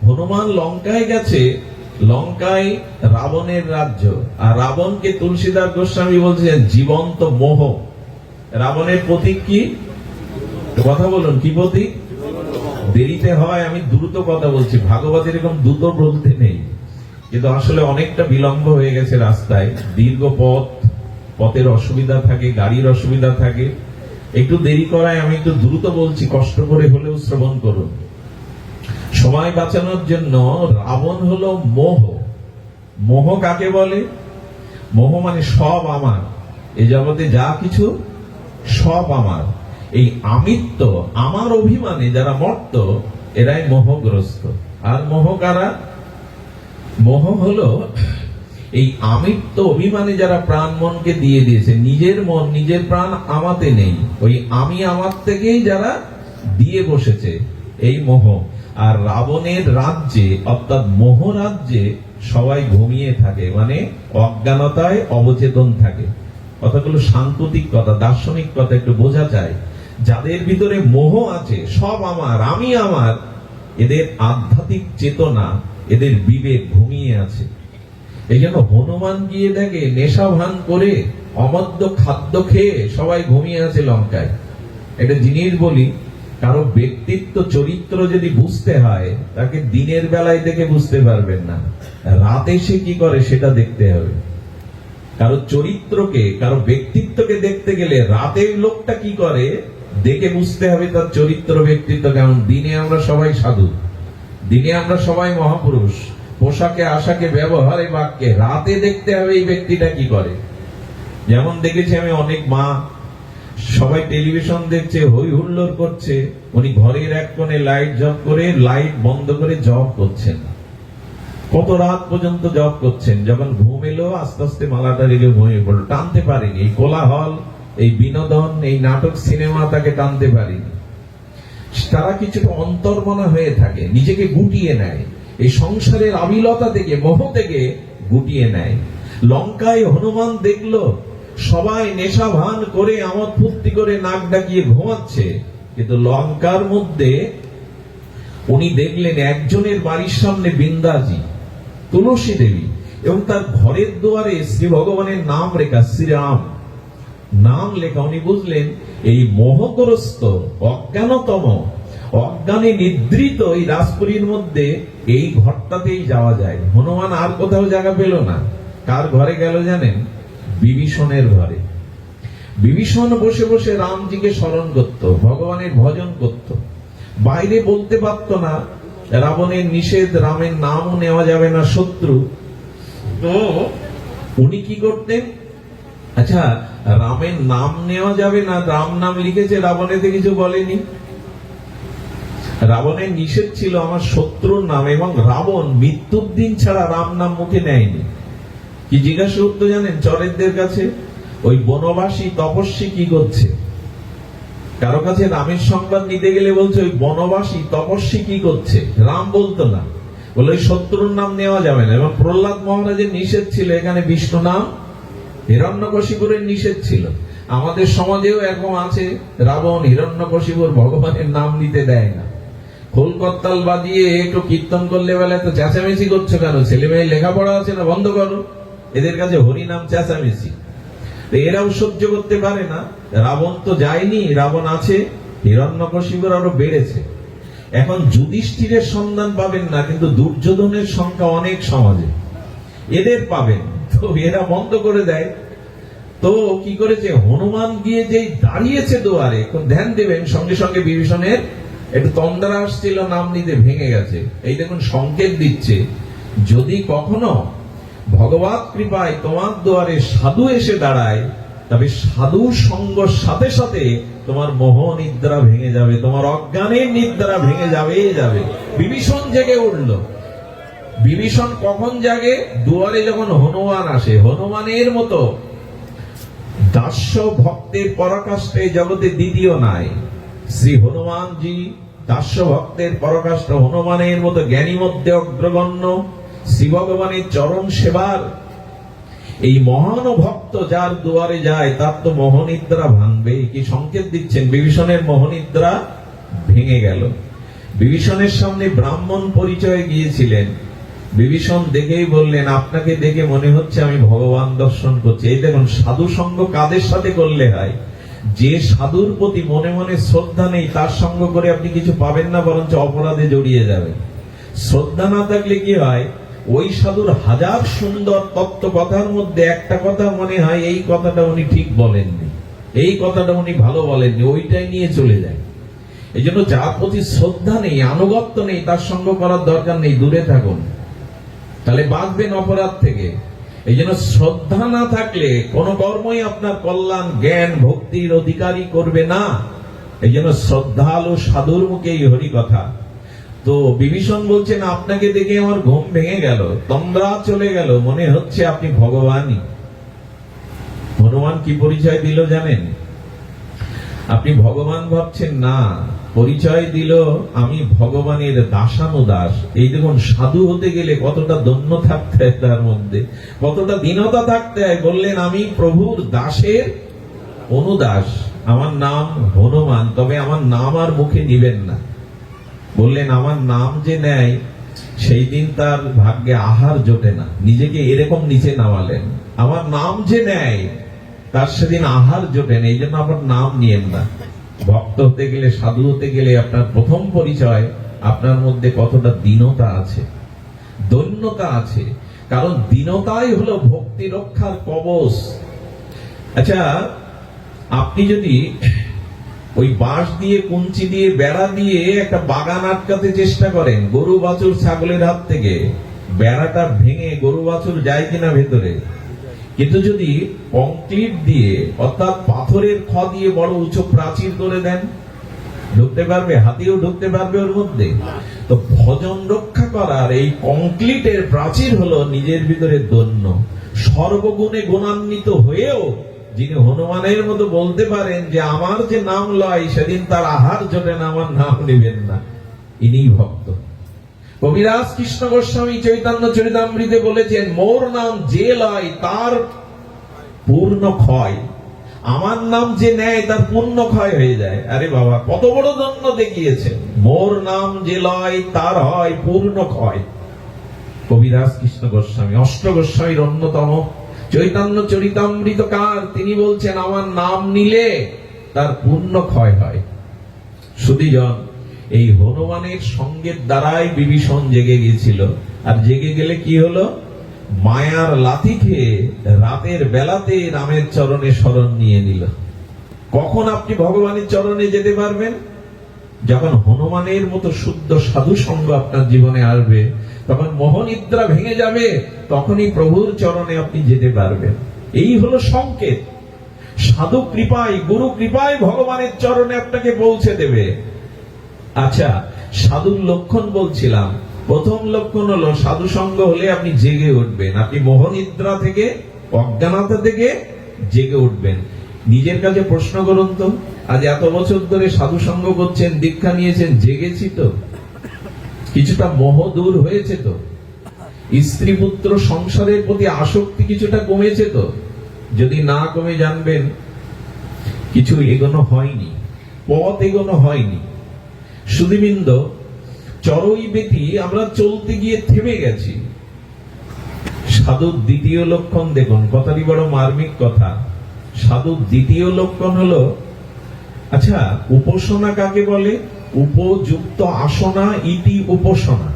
হনুমান লঙ্কায় গেছে। লঙ্কায় রাবণের রাজ্য, আর রাবণকে তুলসীদাস গোস্বামী বলছেন জীবন্ত মোহ। রাবণের প্রতীক কি? কথা বলুন, কি প্রতীক? দেরিতে হয়, আমি দ্রুত কথা বলছি, ভাগবত এরকম দ্রুত বলতে নেই, কিন্তু আসলে অনেকটা বিলম্ব হয়ে গেছে রাস্তায়, দীর্ঘ পথ পথের অসুবিধা থাকে, গাড়ির অসুবিধা থাকে, একটু দেরি করায় আমি একটু দ্রুত বলছি, কষ্ট করে হলেও শ্রবণ করুন। সময় বাঁচানোর জন্য রাবণ হলো মোহ। মোহ কাকে বলে? মোহ মানে সব আমার, এ জগতে যা কিছু সব আমার। এই আমিত্ব, আমার অভিমানে যারা মর্ত, এরাই মোহগ্রস্ত। আর মোহ কারা? মোহ হলো এই আমিত্ব অভিমানে যারা প্রাণ মনকে দিয়ে দিয়েছে, নিজের মন নিজের প্রাণ আমাতে নেই, ওই আমি আমার থেকেই যারা দিয়ে বসেছে, এই মোহ। আর রাবণের রাজ্যে অর্থাৎ মোহ রাজ্যে সবাই ঘুমিয়ে থাকে, মানে অজ্ঞানতায় অবচেতন থাকে। কথাগুলো সাংকেতিক কথা, দার্শনিক কথা, একটু বোঝা যায়। যাদের ভিতরে মোহ আছে, সব আমার, আমি আমার, এদের আধ্যাত্মিক চেতনা, এদের বিবেক ঘুমিয়ে আছে। এই জন্য হনুমান গিয়ে দেখে নেশা ভান করে অমদ্য খাদ্য খেয়ে সবাই ঘুমিয়ে আছে লঙ্কায়। একটা জিনিস বলি, কারো ব্যক্তিত্ব চরিত্র যদি বুঝতে হয়, তাকে দিনের বেলায় দেখে বুঝতে পারবেন না, রাতে সে কি করে সেটা দেখতে হবে। কারো চরিত্রকে, কারো ব্যক্তিত্বকে দেখতে গেলে রাতে লোকটা কি করে দেখে বুঝতে হবে তার চরিত্র ব্যক্তিত্ব কেমন। দিনে আমরা সবাই সাধু, দিনে আমরা সবাই মহাপুরুষ, পোশাকে আশাকে ব্যবহারে বাক্যে। রাতে দেখতে হবে এই ব্যক্তিটা কি করে। যেমন দেখেছি আমি অনেক মা, সবাই টেলিভিশন দেখছে, হই হুল্লোড় করছে, উনি ঘরের এক কোণে লাইট জব করে, লাইট বন্ধ করে জব করছেন, কত রাত পর্যন্ত জব করছেন। যখন ঘুম এলো আস্তে আস্তে মালাটা রেখে ঘুমিয়ে পড়লো, টানতে পারেনি। এই কোলাহল, এই বিনোদন, এই নাটক সিনেমা তাকে টানতে পারেনি। তারা কিছুটা অন্তর্মনা হয়ে থাকে, নিজেকে গুটিয়ে নেয়, এই সংসারের আবিলতা থেকে, মোহ থেকে গুটিয়ে নেয়। লঙ্কায় হনুমান দেখলো সবাই নেশা ভান করে আমোদ ফুর্তি করে নাক ডাকিয়ে ঘুমাচ্ছে, কিন্তু লঙ্কার মধ্যে উনি দেখলেন একজনের বাড়ির সামনে বৃন্দাজি, তুলসী দেবী, এবং তার ঘরের দুয়ারে শ্রী ভগবানের নাম লেখা, শ্রীরাম নাম লেখা। উনি বুঝলেন এই মোহগ্রস্ত অজ্ঞানতম, অজ্ঞানে নিদ্রিত এই রাজপুরীর মধ্যে এই ঘরটাতেই যাওয়া যায়। হনুমান আর কোথাও জায়গা পেল না। কার ঘরে গেল জানেন? বিভীষণের ঘরে। বিভীষণ বসে বসে রামজিকে স্মরণ করত, ভগবানের ভজন করত। বাইরে বলতে পারত না, রাবণের নিষেধ, রামের নামও নেওয়া যাবে না, শত্রু। তো উনি কি করতেন? আচ্ছা, রামের নাম নেওয়া যাবে না, রাম নাম লিখেছে, রাবণেতে কিছু বলেনি। রাবণের নিষেধ ছিল আমার শত্রুর নাম, এবং রাবণ মৃত্যুর দিন ছাড়া রাম নাম মুখে নেয়নি। কি জিজ্ঞাসা করতো জানেন চরেরদের কাছে? ওই বনবাসী তপস্বী কি করছে? কারো কাছে রামের সংবাদ নিতে গেলে বলছে ওই বনবাসী তপস্বী কি করছে, রাম বলতো না, বলে ওই শত্রুর নাম নেওয়া যাবে না। এবং প্রহ্লাদ মহারাজের নিষেধ ছিল, এখানে বিষ্ণু নাম, হিরণ্যকশিপুরের নিষেধ ছিল। আমাদের সমাজেও এরকম আছে, রাবণ হিরণ্যকশিপুর ভগবানের নাম নিতে দেয় না। খোল করতাল বাজিয়ে একটু কীর্তন করলে বেলা তো চেঁচামেচি করছো কেন? ছেলে মেয়ে লেখাপড়া আছে না, বন্ধ করো। এদের কাছে হরিনাম চেঁচামেচি, এরাও সহ্য করতে পারে না। রাবণ তো যায়নি, রাবণ আছে, হিরণ্যকশিপুর আরো বেড়েছে। এখন যুধিষ্ঠিরের সন্ধান পাবেন না, কিন্তু দুর্যোধনের সংখ্যা অনেক সমাজে, এদের পাবেন। তো এরা বন্ধ করে দেয়। তো কি করেছে, হনুমান গিয়ে যেই দাঁড়িয়েছে দুয়ারে, এখন ধ্যান দেবেন, সঙ্গে সঙ্গে বিভীষণের একটু তন্দ্রা আসছিল, নাম নিতে ভেঙে গেছে। এই দেখুন সংকেত দিচ্ছে, যদি কখনো ভগবত কৃপায় তোমার দুয়ারে সাধু এসে দাঁড়ায়, তবে সাধু সঙ্গ সাথে সাথে তোমার মোহ নিদ্রা ভেঙে যাবে, তোমার অজ্ঞানের নিদ্রা ভেঙে যাবে। বিভীষণ জেগে উঠল। বিভীষণ কখন জাগে? দুয়ারে যখন হনুমান আসে। হনুমানের মতো দাস্য ভক্তের পরাকাষ্ঠে জগতে দ্বিতীয় নাই। শ্রী হনুমানজি দাস্য ভক্তের পরাকাষ্ঠ, হনুমানের মতো জ্ঞানী মধ্যে অগ্রগণ্য, শ্রী ভগবানের চরণ সেবার এই মহান ভক্ত যার দুয়ারে যায়, তার তো মোহনিদ্রা ভাঙবে। কি সংকেত দিচ্ছেন? বিভীষণের মোহনিদ্রা ভেঙে গেল। বিভীষণের সামনে ব্রাহ্মণ পরিচয়ে গিয়েছিলেন। বিভীষণ দেখেই বললেন, আপনাকে দেখে মনে হচ্ছে আমি ভগবান দর্শন করছি। এই দেখুন, সাধু সঙ্গ কাদের সাথে করলে হয়? যে সাধুর প্রতি মনে মনে শ্রদ্ধা নেই, তার সঙ্গ করে আপনি কিছু পাবেন না, বরঞ্চ অপরাধে জড়িয়ে যাবেন। শ্রদ্ধা না থাকলে কি হয়, ওই সাধুর হাজার সুন্দর তত্ত্ব কথার মধ্যে একটা কথা মনে হয় এই কথাটা উনি ঠিক বলেননি, এই কথাটা উনি ভালো বলেননি, ওইটাই নিয়ে চলে যায়। এই জন্য যার প্রতি শ্রদ্ধা নেই, আনুগত্য নেই, তার সঙ্গ করার দরকার নেই, দূরে থাকুন, তাহলে বাঁচবেন অপরাধ থেকে। এই জন্য শ্রদ্ধা না থাকলে কোন কর্মই আপনার কল্যাণ, জ্ঞান, ভক্তির অধিকারী করবে না। এই জন্য শ্রদ্ধালু সাধুর মুখেই হরি কথা। তো বিভীষণ বলছেন, আপনাকে দেখে আমার ঘুম ভেঙে গেল, তন্দ্রা চলে গেল, মনে হচ্ছে আপনি ভগবানই। হনুমান কি পরিচয় দিল জানেন? আপনি ভগবান ভাবছেন না, পরিচয় দিল আমি ভগবানের দাসানুদাস। এই দেখুন, সাধু হতে গেলে কতটা দন্য থাকতে হয়, তার মধ্যে কতটা দীনতা থাকতে হয়। বললেন আমি প্রভুর দাসের অনুদাস, আমার নাম হনুমান, তবে আমার নাম আর মুখে নিবেন না। বললেন আমার নাম যে নেয় সেই দিন তার ভাগ্যে আহার জোটে না, নিজেকে এরকম নিচে নামালেন। আমার নাম যে নেয় তার সেদিন আহার জোটে না, এই জন্য আমার নাম নিয়েন না। ভক্ত হতে গেলে, সাধু হতে গেলে আপনার প্রথম পরিচয় আপনার মধ্যে কতটা দীনতা আছে, দৈন্যতা আছে, কারণ দীনতাই হলো ভক্তি রক্ষার কবচ। আচ্ছা, আপনি যদি ওই বাঁশ দিয়ে, কুঞ্চি দিয়ে, বেড়া দিয়ে একটা বাগান আটকাতে চেষ্টা করেন গরু বাছুর ছাগলের হাত থেকে, বেড়াটা ভেঙে গরু বাছুর যায় কিনা ভেতরে? কিন্তু যদি কংক্রিট দিয়ে, অর্থাৎ পাথরের খ দিয়ে বড় উঁচু প্রাচীর করে দেন, ঢুকতে পারবে? হাতিও ঢুকতে পারবে ওর মধ্যে? তো ভজন রক্ষা করার এই কংক্রিটের প্রাচীর হলো নিজের ভিতরে দন্য। সর্বগুণে গুণান্বিত হয়েও যিনি হনুমানের মতো বলতে পারেন যে আমার যে নাম লয় সেদিন তার আহার জোটে না, আমার নাম নেবেন না, ইনি ভক্ত। কবিরাজ কৃষ্ণ গোস্বামী চৈতন্য চরিতামৃতে বলেছেন, মোর নাম যে লয় তার পূর্ণ ক্ষয়, আমার নাম যে নেয় তার পূর্ণ ক্ষয় হয়ে যায়। আরে বাবা, কত বড় দন্য দেখিয়েছেন! মোর নাম যে লয় তার হয় পূর্ণ ক্ষয়। কবিরাজ কৃষ্ণ গোস্বামী, অষ্ট গোস্বামীর অন্যতম, চৈতন্য চরিতামৃতকার, তিনি বলছেন আমার নাম নিলে তার পূর্ণ ক্ষয় হয়। সুধীজন, এই হনুমানের সঙ্গের দ্বারাই বিভীষণ জেগে গিয়েছিল। আর জেগে গেলে কি হলো? মায়ার লাথি খেয়ে রাতের বেলাতে রামের চরণে শরণ নিয়ে নিল। কখন আপনি ভগবানের চরণে যেতে পারবেন? যখন হনুমানের মতো শুদ্ধ সাধু সঙ্গ আপনার জীবনে আসবে, তখন মোহনিদ্রা ভেঙে যাবে, তখনই প্রভুর চরণে আপনি যেতে পারবেন। এই হলো সংকেত। সাধু কৃপায়, গুরু কৃপায় ভগবানের চরণে আপনাকে পৌঁছে দেবে। আচ্ছা, সাধুর লক্ষণ বলছিলাম। প্রথম লক্ষণ হলো সাধু সঙ্গ হলে আপনি জেগে উঠবেন, আপনি মোহনিদ্রা থেকে, অজ্ঞানতা থেকে জেগে উঠবেন। নিজের কাছে প্রশ্ন করুন তো, আজ এত বছর ধরে সাধু সঙ্গ করছেন, দীক্ষা নিয়েছেন, জেগেছি তো? কিছুটা মোহ দূর হয়েছে তো? স্ত্রী পুত্র সংসারের প্রতি আসক্তি কিছুটা কমেছে তো? যদি না কমে, জানবেন কিছু এগোনো হয়নি, পথ এগোনো হয়নি। সুধীবৃন্দ, চরই বেতি আমরা চলতে গিয়ে থেমে গেছি। সাধুর দ্বিতীয় লক্ষণ দেখুন, কথাটি বড় মার্মিক কথা। সাধুর দ্বিতীয় লক্ষণ হলো, আচ্ছা, উপাসনা কাকে বলে? উপযুক্ত আসনা ইতি উপাসনা।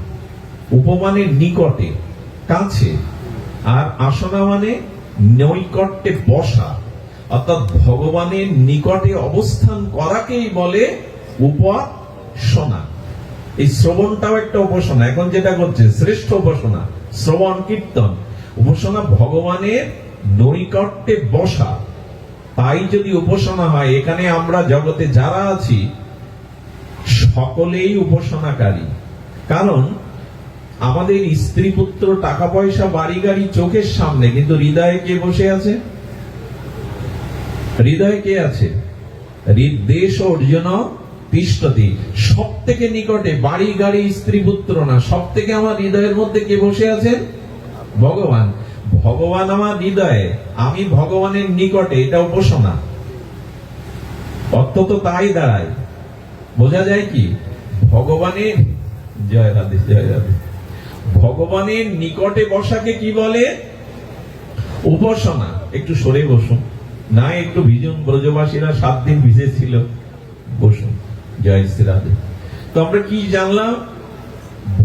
উপ মানে নিকটে, কাছে, আর আসনা মানে নৈকট্যে বসা, অর্থাৎ ভগবানের নিকটে অবস্থান করাকেই বলে উপাসনা। এই শ্রবণটাও একটা উপাসনা। এখন যেটা করছে শ্রেষ্ঠ উপাসনা, শ্রবণ কীর্তন। উপাসনা ভগবানের নৈকট্যে বসা। তাই যদি উপাসনা হয়, এখানে আমরা জগতে যারা আছি সকলেই উপাসনাকারী। কারণ আমাদের স্ত্রী পুত্র, টাকা পয়সা, বাড়ি গাড়ি চোখের সামনে, কিন্তু হৃদয়ে কে বসে আছে? হৃদয়ে কে আছে? হৃদ্দেশ অর্জুন তিষ্ঠতি। সব থেকে নিকটে বাড়ি গাড়ি স্ত্রী পুত্র না, সব থেকে আমার হৃদয়ের মধ্যে কে বসে আছেন? ভগবান। ভগবান আমার হৃদয়ে, আমি ভগবানের নিকটে, এটা উপাসনা। অর্থ তো তাই দাঁড়ায়। বোঝা যায় কি? ভগবানের, জয় রাধে, জয় রাধে, ভগবানের নিকটে বসাকে কি বলে? উপাসনা। একটু সরে বসুন না, একটু ভিজুন। ব্রজবাসীরা 7 দিন ভিজেছিল, বসুন। জয় শ্রী রাধে। তো আমরা কি জানলাম?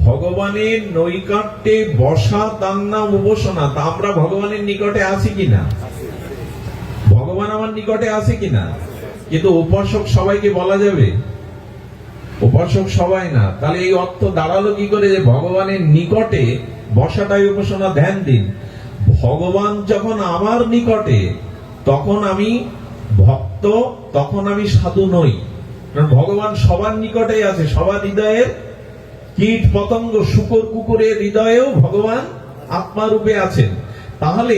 ভগবানের নৈকট্যে বসা তার নাম উপাসনা। তা আমরা ভগবানের নিকটে আছি কিনা? ভগবান আমার নিকটে আছে কিনা? কিন্তু উপাসক সবাইকে বলা যাবে? উপাসক সবাই না। তাহলে এই অর্থ দাঁড়ালো কি করে যে ভগবানের নিকটে বসাটাই উপাসনা? ধ্যান দিন, ভগবান যখন আমার নিকটে তখন আমি ভক্ত, তখন আমি সাধু নই। কারণ ভগবান সবার নিকটেই আছে, সবার হৃদয়ের কীট পতঙ্গ শূকর কুকুরের হৃদয়েও ভগবান আত্মারূপে আছেন। তাহলে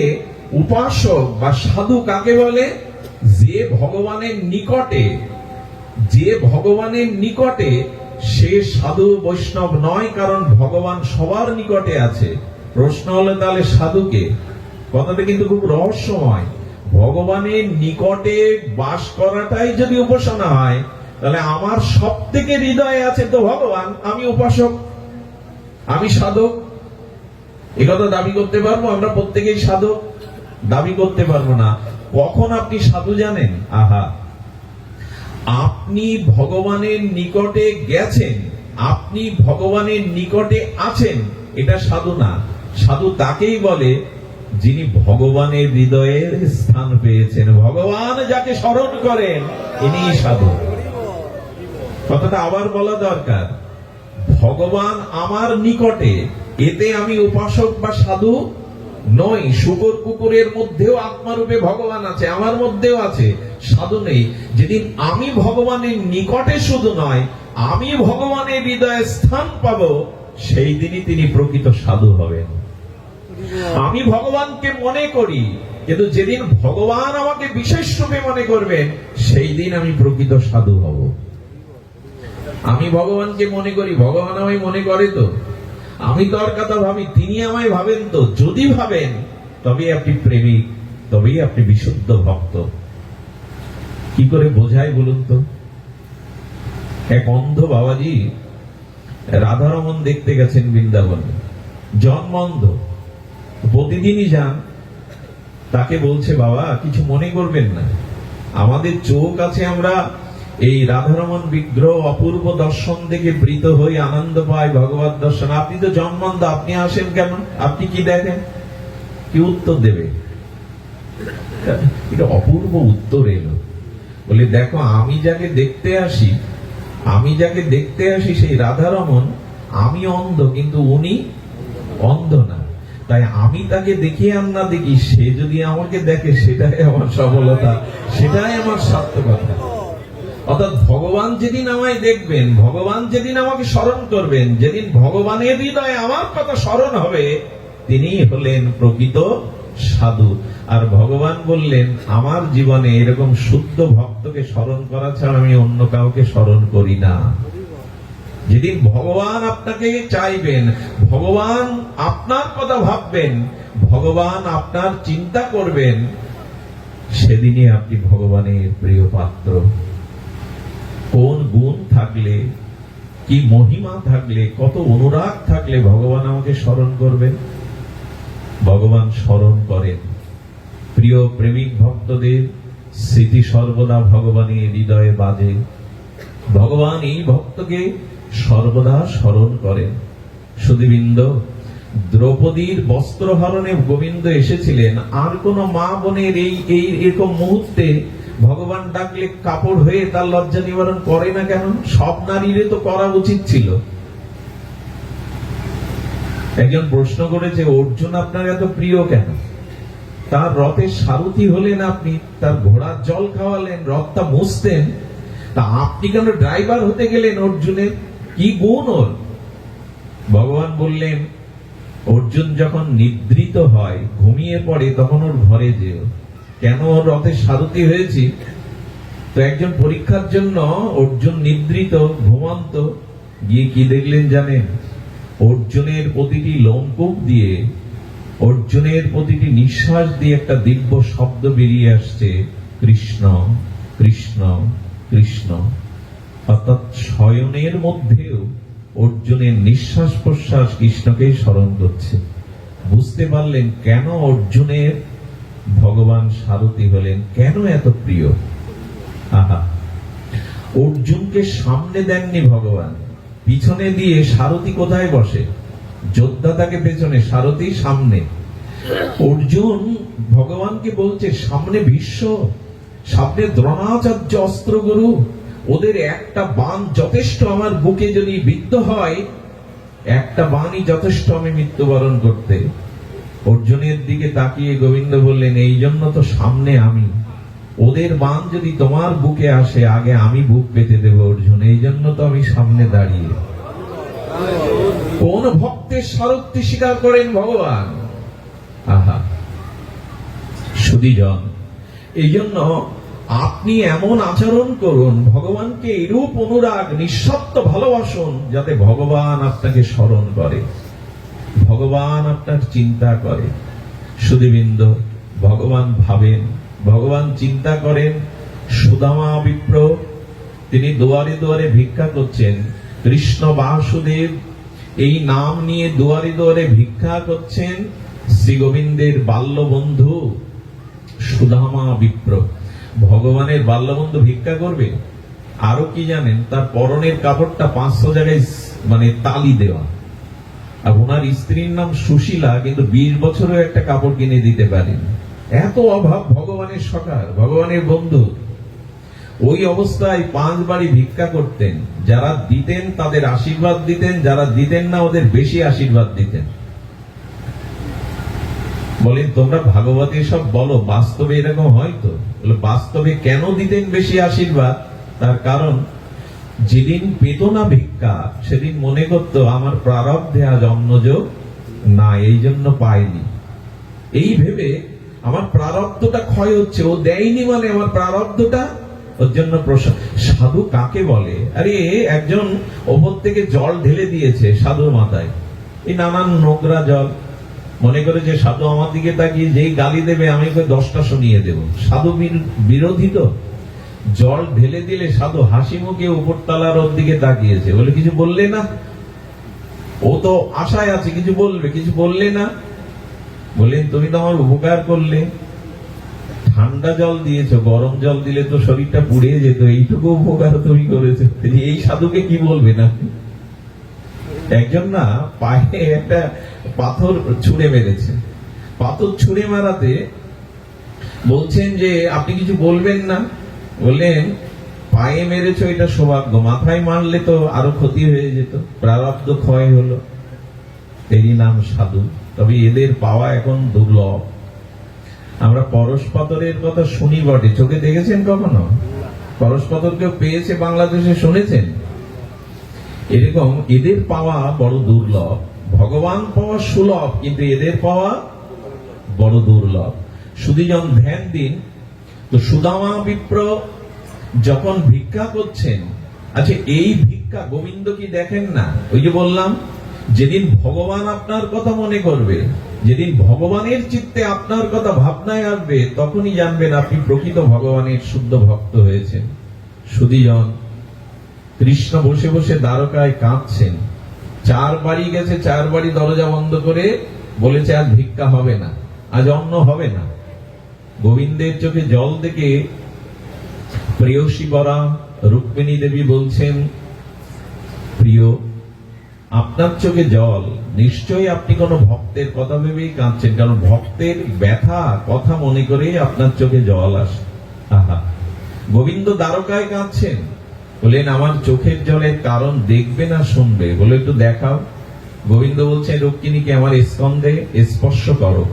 উপাসক বা সাধু কাকে বলে? যে ভগবানের নিকটে, যে ভগবানের নিকটে সে সাধু বৈষ্ণব নয়, কারণ ভগবান সবার নিকটে আছে। প্রশ্ন হলো তাহলে সাধুকে? কথাটা কিন্তু খুব রহস্যময়। ভগবানের নিকটে বাস করাটাই যদি উপাসনা হয়, তাহলে আমার সব থেকে হৃদয়ে আছে তো ভগবান, আমি উপাসক, আমি সাধক। একথা দাবি করতে পারবো? আমরা প্রত্যেকেই সাধক দাবি করতে পারবো না। কখন আপনি সাধু জানেন? আহা, আপনি ভগবানের নিকটে গেছেন, আপনি ভগবানের নিকটে আছেন, এটা সাধু না। সাধু তাকেই বলে যিনি ভগবানের হৃদয়ের স্থান পেয়েছেন। ভগবান যাকে স্মরণ করেন ইনিই সাধু। কথাটা আবার বলা দরকার। ভগবান আমার নিকটে, এতে আমি উপাসক বা সাধু নই। শূকর কুকুরের মধ্যেও আত্মারূপে ভগবান আছে, আমার মধ্যেও আছে, সাধু নেই। যেদিন আমি ভগবানের নিকটে শুধু নয়, আমি ভগবানের হৃদয়ে স্থান পাবো, সেই দিনই তিনি প্রকৃত সাধু হবেন। আমি ভগবানকে মনে করি, কিন্তু যেদিন ভগবান আমাকে বিশেষ রূপে মনে করবেন, সেই দিন আমি প্রকৃত সাধু হব। আমি ভগবানকে মনে করি, ভগবান আমায় মনে করে তো? আমি তার কথা ভাবি, তিনি আমায় ভাবেন তো? যদি ভাবেন তবেই আপনি প্রেমিক, তবেই আপনি বিশুদ্ধ ভক্ত। কি করে বোঝায় বলুন তো? এক অন্ধ বাবাজি রাধারমন দেখতে গেছেন বৃন্দাবনে, জন্মন্ধ, প্রতিদিনই যান। তাকে বলছে, বাবা কিছু মনে করবেন না, আমাদের চোখ আছে, আমরা এই রাধারমন বিগ্রহ অপূর্ব দর্শন দেখে প্রীত হই, আনন্দ পাই, ভগবত দর্শন। আপনি তো জন্মন্ধ, আপনি আসেন কেন? আপনি কি দেখেন? কি উত্তর দেবে? এটা অপূর্ব উত্তর এলো। বলে, দেখো আমি যাকে দেখতে আসি, আমি যাকে দেখতে আসি সেই রাধারমন, আমি অন্ধ, কিন্তু উনি অন্ধ না। তাই আমি তাকে দেখি আর না দেখি, সে যদি আমাকে দেখে সেটাই আমার সফলতা, সেটাই আমার সার্থকতা। অর্থাৎ ভগবান যেদিন আমায় দেখবেন, ভগবান যেদিন আমাকে স্মরণ করবেন, যেদিন ভগবানের হৃদয়ে আমার কথা স্মরণ হবে, তিনি হলেন প্রকৃত সাধু। আর ভগবান বললেন, আমার জীবনে এরকম শুদ্ধ ভক্তকে স্মরণ করা ছাড়া আমি অন্য কাউকে স্মরণ করি না। যেদিন ভগবান আপনাকে চাইবেন, ভগবান আপনার কথা ভাববেন, ভগবান আপনার চিন্তা করবেন, সেদিনই আপনি ভগবানের প্রিয় পাত্র। কোন গুণ থাকলে, কি মহিমা থাকলে, কত অনুরাগ থাকলে ভগবান আমাকে স্মরণ করবেন? ভগবান স্মরণ করেন। প্রিয় প্রেমিক ভক্তদের স্মৃতি সর্বদা ভগবানের হৃদয়ে বাজে। ভগবান এই ভক্তকে সর্বদা স্মরণ করেন। সুধীবৃন্দ, দ্রৌপদীর বস্ত্রহরণে গোবিন্দ এসেছিলেন। আর কোন মা বোনের এই এরকম মুহূর্তে ভগবান ডাকলে কাপড় হয়ে তার লজ্জা নিবারণ করে না কেন? সব নারীরে তো করা উচিত ছিল। একজন প্রশ্ন করেছে, অর্জুন আপনার এত প্রিয় কেন? তার রথের সারথি হলেন আপনি, তার ঘোড়ার জল খাওয়ালেন, রথটা মুছতেন, তা আপনি কেন ড্রাইভার হতে গেলেন অর্জুনের? কি গুণ ওর? ভগবান বললেন, অর্জুন যখন নিদ্রিত হয়, ঘুমিয়ে পড়ে, তখন ওর ঘরে যেও। কেন ওর রথের সারথি হয়েছি? তো একজন পরীক্ষার জন্য অর্জুন নিদ্রিত, ঘুমন্ত, গিয়ে কি দেখলেন জানেন? অর্জুনের প্রতিটি লোমকূপ দিয়ে, অর্জুনের প্রতিটি নিঃশ্বাস দিয়ে একটা দিব্য শব্দ বেরিয়ে আসছে, কৃষ্ণ কৃষ্ণ কৃষ্ণ। অর্থাৎ শয়নের মধ্যেও অর্জুনের নিঃশ্বাস প্রশ্বাস কৃষ্ণকেই স্মরণ করছে। বুঝতে পারলেন কেন অর্জুনের ভগবান সারথি হলেন, কেন এত প্রিয়। আহা, অর্জুনকে সামনে দেননি ভগবান, পিছনে দিয়ে সারথি কোথায় বসে? যোদ্ধা থাকে পেছনে, সারথি সামনে। অর্জুন ভগবানকে বলছে সামনে ভীষ্ম, সামনে দ্রোণাচার্য অস্ত্রগুরু, ওদের একটা বাণ যথেষ্ট আমার বুকে যদি বিদ্ধ হয়, একটা বাণই যথেষ্ট আমি মৃত্যুবরণ করতে। অর্জুনের দিকে তাকিয়ে গোবিন্দ বললেন, এই জন্য তো সামনে আমি, ওদের বাণ যদি তোমার বুকে আসে আগে আমি বুক পেতে দেব অর্জুন, এই জন্য তো আমি সামনে দাঁড়িয়ে। কোন ভক্তের সারথি স্বীকার করেন ভগবান? আহা সুধীজন, এই জন্য আপনি এমন আচরণ করুন, ভগবানকে এরূপ অনুরাগ নিঃস্বার্থ ভালোবাসুন, যাতে ভগবান আপনাকে স্মরণ করে, ভগবান আপনার চিন্তা করে। সুধীবৃন্দ, ভগবান ভাবেন, ভগবান চিন্তা করেন। সুদামা বিপ্র, তিনি দুয়ারে দুয়ারে ভিক্ষা করছেন। কৃষ্ণ বাসুদেব এই নাম নিয়ে দুয়ারে দুয়ারে ভিক্ষা করছেন। শ্রী গোবিন্দের বাল্যবন্ধু সুদামা বিপ্র, ভগবানের বাল্যবন্ধু ভিক্ষা করবে। আরো কি জানেন, তার পরনের কাপড়টা 500 জায়গায় মানে তালি দেওয়া। আর ওনার স্ত্রীর নাম সুশীলা, কিন্তু 20 বছরও একটা কাপড় কিনে দিতে পারেন। এত অভাব ভগবানের সখার, ভগবানের বন্ধু। ওই অবস্থায় 5 বাড়ি ভিক্ষা করতেন। যারা দিতেন তাদের আশীর্বাদ দিতেন, যারা দিতেন না ওদের বেশি আশীর্বাদ দিতেন। বলেন তোমরা ভাগবতে সব বলো, বাস্তবে এরকম হয়তো? বাস্তবে কেন দিতেন বেশি আশীর্বাদ? তার কারণ যেদিন পেত না ভিক্ষা, সেদিন মনে করত আমার প্রারব্ধে আজ অন্নযোগ না, এই জন্য পাইনি। এই ভেবে আমার প্রারব্ধটা ক্ষয় হচ্ছে, ও দেয়নি মানে আমার প্রারব্ধটা ওর জন্য সাধু কাকে বলে? আরে একজন ওপর থেকে জল ঢেলে দিয়েছে সাধুর মাথায়, এই নানান নোংরা জল। মনে করে যে সাধু আমার দিকে তাকিয়ে যেই গালি দেবে আমি 10টা শুনিয়ে দেব। সাধু বিরোধী তো। জল ঢেলে দিলে সাধু হাসি মুখে উপরতলার ওর দিকে তাকিয়েছে, বলে কিছু বললে না? ও তো আশায় আছে কিছু বলবে, কিছু বললে না। বললেন তুমি তো আমার উপকার করলে, ঠান্ডা জল দিয়েছো, গরম জল দিলে তো শরীরটা পুড়ে যেত, এইটুকু উপকার তুমি করেছো, এই সাধুকে কি বলবে না? একজন না পায়ে একটা পাথর ছুঁড়ে মেরেছে। পাথর ছুঁড়ে মারাতে বলছেন যে আপনি কিছু বলবেন না? বললেন পায়ে মেরেছো এটা সৌভাগ্য, মাথায় মারলে তো আরো ক্ষতি হয়ে যেত, প্রারব্ধ ক্ষয় হলো। এরই নাম সাধু। তবে এদের পাওয়া এখন দুর্লভ। আমরা পরশ পাথরের কথা শুনি বটে, চোখে দেখেছেন কখনো? পরশ পাথর কেউ পেয়েছে বাংলাদেশে, শুনেছেন? এরকম এদের পাওয়া বড় দুর্লভ। ভগবান পাওয়া সুলভ, কিন্তু এদের পাওয়া বড় দুর্লভ। সুধীজন ধ্যান দিন তো, সুদামা বিপ্র যখন ভিক্ষা করছেন, আচ্ছা এই ভিক্ষা গোবিন্দ কি দেখেন না? ওই যে বললাম, যেদিন ভগবান আপনার কথা মনে করবে, যেদিন ভগবানের চিত্তে আপনার কথা ভাবনায় আসবে, তখনই জানবেন আপনি প্রকৃত ভগবানের শুদ্ধ ভক্ত হয়েছেন। সুধীজন, কৃষ্ণ বসে বসে দ্বারকায় কাঁদছেন। 4 বাড়ি গেছে, 4 বাড়ি দরজা বন্ধ করে বলেছে আজ ভিক্ষা হবে না, আজ অন্ন হবে না। গোবিন্দের চোখে জল দেখে প্রেয়সী বরা রুক্মিণী দেবী বলছেন, প্রিয় আপনার চোখে জল, নিশ্চয়ই আপনি কোন ভক্তের কথা ভেবেই কাঁদছেন, কারণ ভক্তের ব্যথা কথা মনে করেই আপনার চোখে জল আসে। আহা, গোবিন্দ দ্বারকায় কাঁদছেন। বলেন আমার চোখের জলের কারণ দেখবে না শুনবে? বলে একটু দেখাও। গোবিন্দ বলছেন রুক্মিণীকে আমার স্কন্ধে স্পর্শ করো।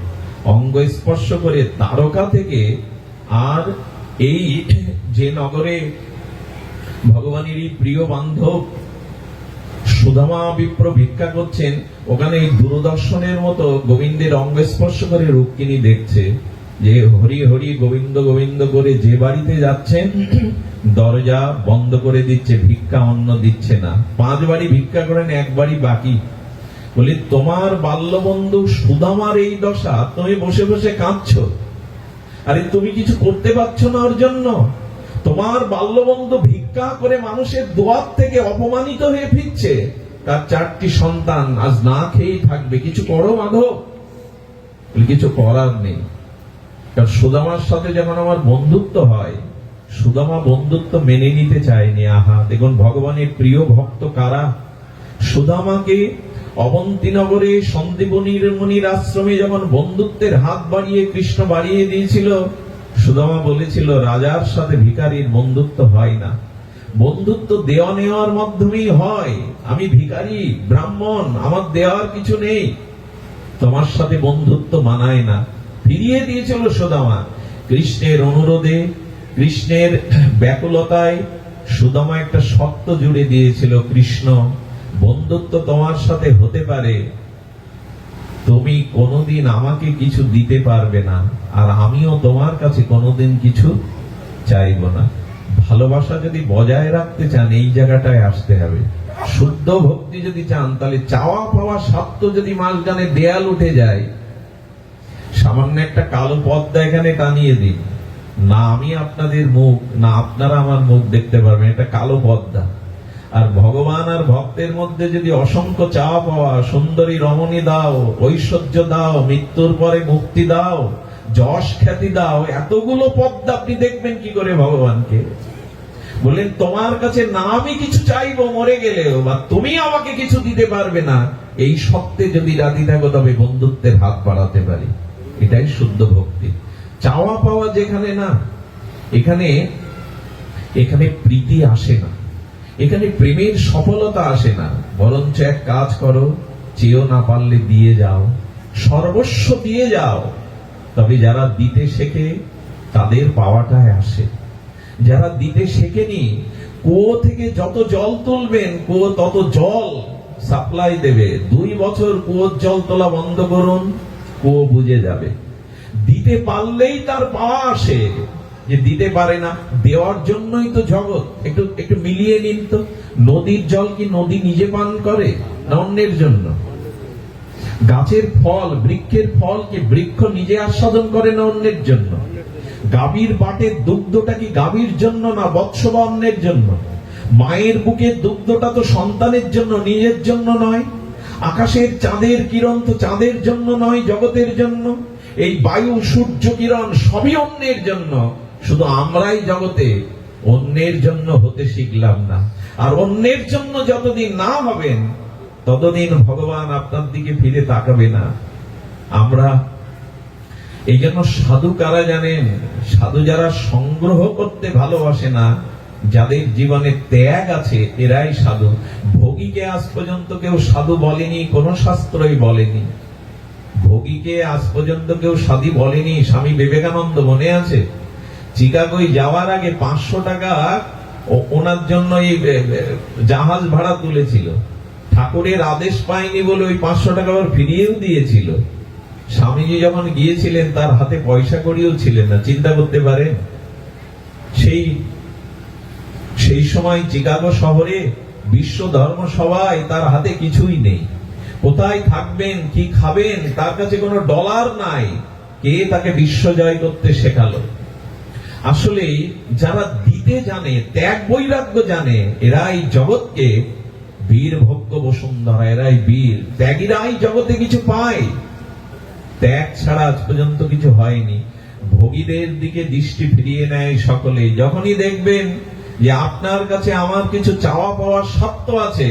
অঙ্গ স্পর্শ করে দ্বারকা থেকে, আর এই যে নগরে ভগবানেরই প্রিয় বান্ধব সুদামা বিপ্র ভিক্ষা করছেন, ওখানে এই দূরদর্শনের মতো গোবিন্দের অঙ্গ স্পর্শ করে রুক্মিণী দেখছে যে হরি হরি গোবিন্দ গোবিন্দ করে যে বাড়িতে যাচ্ছেন দরজা বন্ধ করে দিচ্ছে, ভিক্ষা অন্ন দিচ্ছে না। 5 বাড়ি ভিক্ষা করেন, 1 বাড়ি বাকি। বলি তোমার বাল্যবন্ধু সুদামার এই দশা, তুমি বসে বসে কাঁদছো, আরে তুমি কিছু করতে পারছো না ওর জন্য? তোমার বাল্যবন্ধু ভিক্ষা করে মানুষের দুয়ার থেকে অপমানিত হয়ে ফিরছে, তার 4টি সন্তান আজ না খেয়েই থাকবে, কিছু করো মাধব। কিছু করার নেই, কারণ সুদামার সাথে যখন আমার বন্ধুত্ব হয়, সুদামা বন্ধুত্ব মেনে নিতে চায়নি। আহা, দেখুন ভগবানের প্রিয় ভক্ত কারা? সুদামাকে অবন্তীনগরে সন্দীপনীর মুনির আশ্রমে যখন বন্ধুত্বের হাত বাড়িয়ে কৃষ্ণ বাড়িয়ে দিয়েছিল, সুদামা বলেছিল রাজার সাথে ভিখারির বন্ধুত্ব হয় না, বন্ধুত্ব দেওয়া নেওয়ার মাধ্যমেই হয়। আমি ভিখারি ব্রাহ্মণ, আমার দেওয়ার কিছু নেই, তোমার সাথে বন্ধুত্ব মানায় না। ফিরিয়ে দিয়েছিল সুদামা। কৃষ্ণের অনুরোধে, কৃষ্ণের ব্যাকুলতায় সুদামা একটা শর্ত জুড়ে দিয়েছিল, কৃষ্ণ বন্ধুত্ব তোমার সাথে হতে পারে, তুমি কোনোদিন আমাকে কিছু দিতে পারবে না, আর আমিও তোমার কাছে কোনোদিন কিছু চাইব না। ভালোবাসা যদি বজায় রাখতে চান এই জায়গাটায় আসতে হবে। শুদ্ধ ভক্তি যদি চান, তাহলে চাওয়া পাওয়া স্বার্থ যদি মাঝখানে দেয়াল উঠে যায়, সামান্য একটা কালো পর্দা এখানে টানিয়ে দিন, না আমি আপনাদের মুখ, না আপনারা আমার মুখ দেখতে পারবেন, এটা কালো পর্দা। আর ভগবান আর ভক্তের মধ্যে যদি অসংখ্য চাওয়া পাওয়া, সুন্দরী রমণী দাও, ঐশ্বর্য দাও, মৃত্যুর পরে মুক্তি দাও, যশ খ্যাতি দাও, এতগুলো পদ্মা আপনি দেখবেন কি করে ভগবানকে? বললেন তোমার কাছে না আমি কিছু চাইবো মরে গেলেও, বা তুমি আমাকে কিছু দিতে পারবে না, এই সত্যে যদি রাজি থাকো তবে বন্ধুত্বের হাত বাড়াতে পারি। এটাই শুদ্ধ ভক্তি। চাওয়া পাওয়া যেখানে না, এখানে এখানে প্রীতি আসে না, এখানে প্রেমের সফলতা আসে না। বরঞ্চ এক কাজ করো, চেয়েও না পারলে দিয়ে যাও, সর্বস্ব দিয়ে যাও। তবে যারা দিতে শেখে তাদের পাওয়াটাই আসে। যারা দিতে শেখেনি, কুয়ো থেকে যত জল তুলবেন কুয়ো তত জল সাপ্লাই দেবে। 2 বছর কুয়োর জল তোলা বন্ধ করুন, কুয়ো বুঝে যাবে। দিতে পারলেই তার পাওয়া আসে, যে দিতে পারে না, দেওয়ার জন্যই তো জগৎ। একটু একটু মিলিয়ে নিন তো, নদীর জল কি নদী নিজে পান করে না অন্যের জন্য? গাছের ফল, বৃক্ষের ফল কি বৃক্ষ নিজে আস্বাদন করে না অন্যের জন্য? গাভীর বাটের দুগ্ধটা কি গাভীর জন্য না বৎস বা অন্যের জন্য? মায়ের বুকের দুগ্ধটা তো সন্তানের জন্য, নিজের জন্য নয়। আকাশের চাঁদের কিরণ তো চাঁদের জন্য নয়, জগতের জন্য। এই বায়ু, সূর্য কিরণ সবই অন্যের জন্য। শুধু আমরাই জগতে অন্যের জন্য হতে শিখলাম না। আর অন্যের জন্য যতদিন না হবেন ততদিন ভগবান আপনার দিকে ফিরে তাকাবে না। আমরা এই জন্য সাধু কারা জানেন? সাধু যারা সংগ্রহ করতে ভালোবাসে না, যাদের জীবনে ত্যাগ আছে, এরাই সাধু। ভোগীকে আজ পর্যন্ত কেউ সাধু বলেনি, কোন শাস্ত্রই বলেনি। ভোগীকে আজ পর্যন্ত কেউ সাধু বলেনি। স্বামী বিবেকানন্দ মনে আছে, চিকাগোয় যাওয়ার আগে 500 টাকা ওনার জন্য এই জাহাজ ভাড়া তুলেছিল। ঠাকুরের আদেশ পায়নি বলে ওই 500 টাকা আবার ফিরিয়েও দিয়েছিল। স্বামীজি যখন গিয়েছিলেন তার হাতে পয়সা কড়িও ছিলেন না। চিন্তা করতে পারেন, সেই সময় চিকাগো শহরে বিশ্ব ধর্ম সভায় তার হাতে কিছুই নেই। কোথায় থাকবেন, কি খাবেন, তার কাছে কোনো ডলার নাই। কে তাকে বিশ্ব জয় করতে শেখালো? আসলে যারা দিতে জানে, ত্যাগ বৈরাগ্য জানে, এরাই জগৎকে বীর ভোগ্য বসুন্ধরা, এরাই বীর। ত্যাগীরাই জগতে কিছু পায়। ত্যাগ ছাড়া আজ পর্যন্ত কিছু হয়নি। ভোগীদের দিকে দৃষ্টি ফিরিয়ে নেয় সকলে। যখনই দেখবেন যে আপনার কাছে আমার কিছু চাওয়া পাওয়ার সত্য আছে,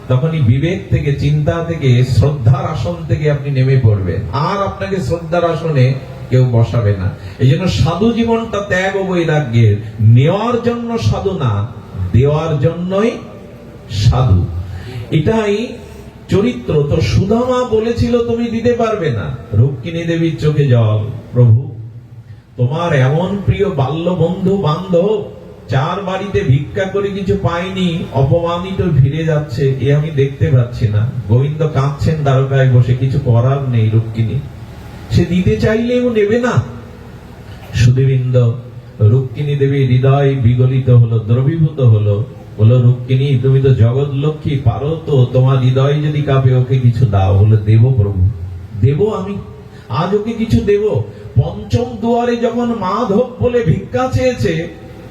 তখনই বিবেক থেকে, চিন্তা থেকে, শ্রদ্ধার আসন থেকে আপনি নেমে পড়বেন। আর আপনাকে শ্রদ্ধার আসনে কেউ বসাবে না। এই জন্য সাধু জীবনটা ত্যাগ ও বৈরাগ্যের। নেওয়ার জন্য সাধু না, দেওয়ার জন্যই সাধু। এটাই চরিত্র। তো সুদামা বলেছিল তুমি দিতে পারবে না। রুক্মিণী দেবীর চোখে জল। প্রভু, তোমার এমন প্রিয় বাল্য বন্ধু বান্ধব 4 বাড়িতে ভিক্ষা করে কিছু পাইনি, অপমানিত ফিরে যাচ্ছে, এ আমি দেখতে পাচ্ছি না। গোবিন্দ কাঁদছেন দ্বারকায় বসে, কিছু করার নেই। রুক্মিণী সে দিতে চাইলেও নেবে না। সুধীবৃন্দ, রুক্মিণী দেবী হৃদয় বিগলিত হলো, দ্রবীভূত হলো। বলো, রুক্মিণী তুমি তো জগৎ লক্ষ্মী, পারো তো, তোমার হৃদয় যদি কাঁপে, ওকে কিছু দাও। বলে, দেব প্রভু, দেব, আমি আজ ওকে কিছু দেব। পঞ্চম দুয়ারে যখন মাধব বলে ভিক্ষা চেয়েছে,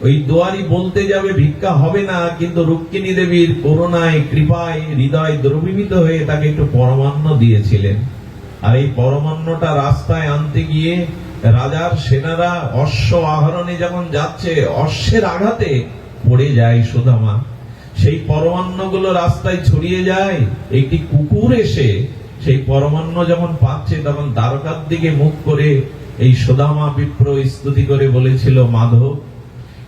ওই দুয়ারি বলতে যাবে ভিক্ষা হবে না, কিন্তু রুক্মিণী দেবীর করুণায়, কৃপায় হৃদয় দ্রবীভূত হয়ে তাকে একটু পরমান্ন দিয়েছিলেন। আর এই পরমান্নটা রাস্তায় আনতে গিয়ে রাজার সেনারা অশ্ব আহরণে যখন যাচ্ছে, অশ্বের আঘাতে পড়ে যায় সুদামা। সেই পরমান্নগুলো রাস্তায় ছড়িয়ে যায়, একটি কুকুর এসে সেই পরমান্ন যখন পাচ্ছে তখন দ্বারকার দিকে মুখ করে এই সুদামা বিপ্র স্তুতি করে বলেছিল, মাধব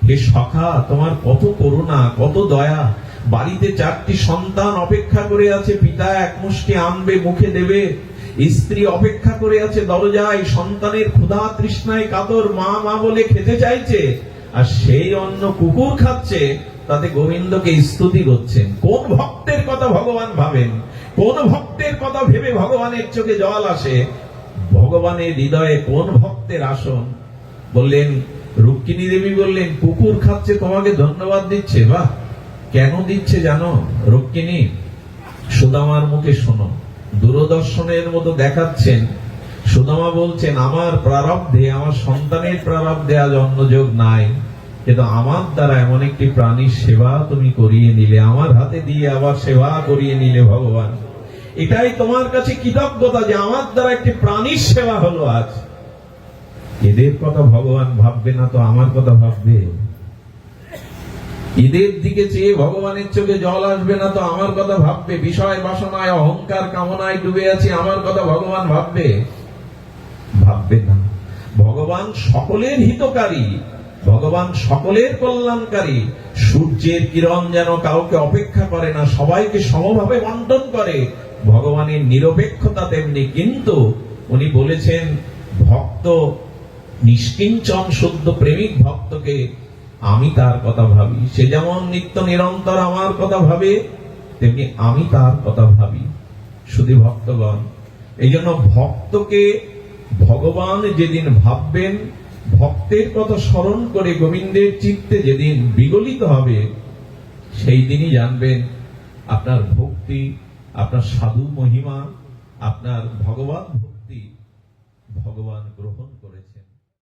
হে সখা, তোমার কত করুণা, কত দয়া। বাড়িতে 4টি সন্তান অপেক্ষা করে আছে, পিতা এক মুষ্টি আনবে মুখে দেবে, স্ত্রী অপেক্ষা করে আছে দরজায়, সন্তানের ক্ষুধা তৃষ্ণায় কাতর, মা মা বলে খেতে চাইছে, আর সেই অন্ন কুকুর খাচ্ছে, তাতে গোবিন্দকে স্তুতি করছেন। কোন ভক্তের কথা ভগবান ভাবেন? কোন ভক্তের কথা ভেবে ভগবানের চোখে জল আসে? ভগবানের হৃদয়ে কোন ভক্তের আসন? বললেন, রুক্মিণী দেবী বললেন, কুকুর খাচ্ছে তোমাকে ধন্যবাদ দিচ্ছে। বাহ, কেন দিচ্ছে জানো রুক্মিণী? সুদামার মুখে শোনো। দূরদর্শনের মতো দেখাচ্ছেন। সুদামা বলছেন, আমার প্রারব্ধে, আমার সন্তানের প্রারব্ধে আজ অন্নযোগ নাই, কিন্তু আমার দ্বারা এমন একটি প্রাণীর সেবা তুমি করিয়ে নিলে, আমার হাতে দিয়ে আবার সেবা করিয়ে নিলে ভগবান। এটাই তোমার কাছে কৃতজ্ঞতা যে আমার দ্বারা একটি প্রাণীর সেবা হলো আজ। এদের কথা ভগবান ভাববে না তো আমার কথা ভাববে? এদের দিকে চেয়ে ভগবানের চোখে জল আসবে না তো আমার কথা ভাববে? বিষয় বাসনায় অহংকার কামনায় ডুবে আছে, আমার কথা ভগবান ভাববে? ভাববে না। ভগবান সকলের হিতকারী, ভগবান সকলের কল্যাণকারী। সূর্যের কিরণ যেন কাউকে অপেক্ষা করে না, সবাইকে সমভাবে বন্টন করে। ভগবানের নিরপেক্ষতা তেমনি। কিন্তু উনি বলেছেন, ভক্ত নিষ্কিঞ্চন শুদ্ধ প্রেমিক ভক্তকে আমি তার কথা ভাবি। সে যেমন নিত্য নিরন্তর আমার কথা ভাবে, তেমনি আমি তার কথা ভাবি। শুধু ভক্তগণ, এই জন্য ভক্তকে ভগবান যেদিন ভাববেন, ভক্তের কথা স্মরণ করে গোবিন্দের চিত্তে যেদিন বিগলিত হবে, সেই দিনই জানবেন আপনার ভক্তি, আপনার সাধু মহিমা, আপনার ভগবান ভক্তি ভগবান গ্রহণ করেছে।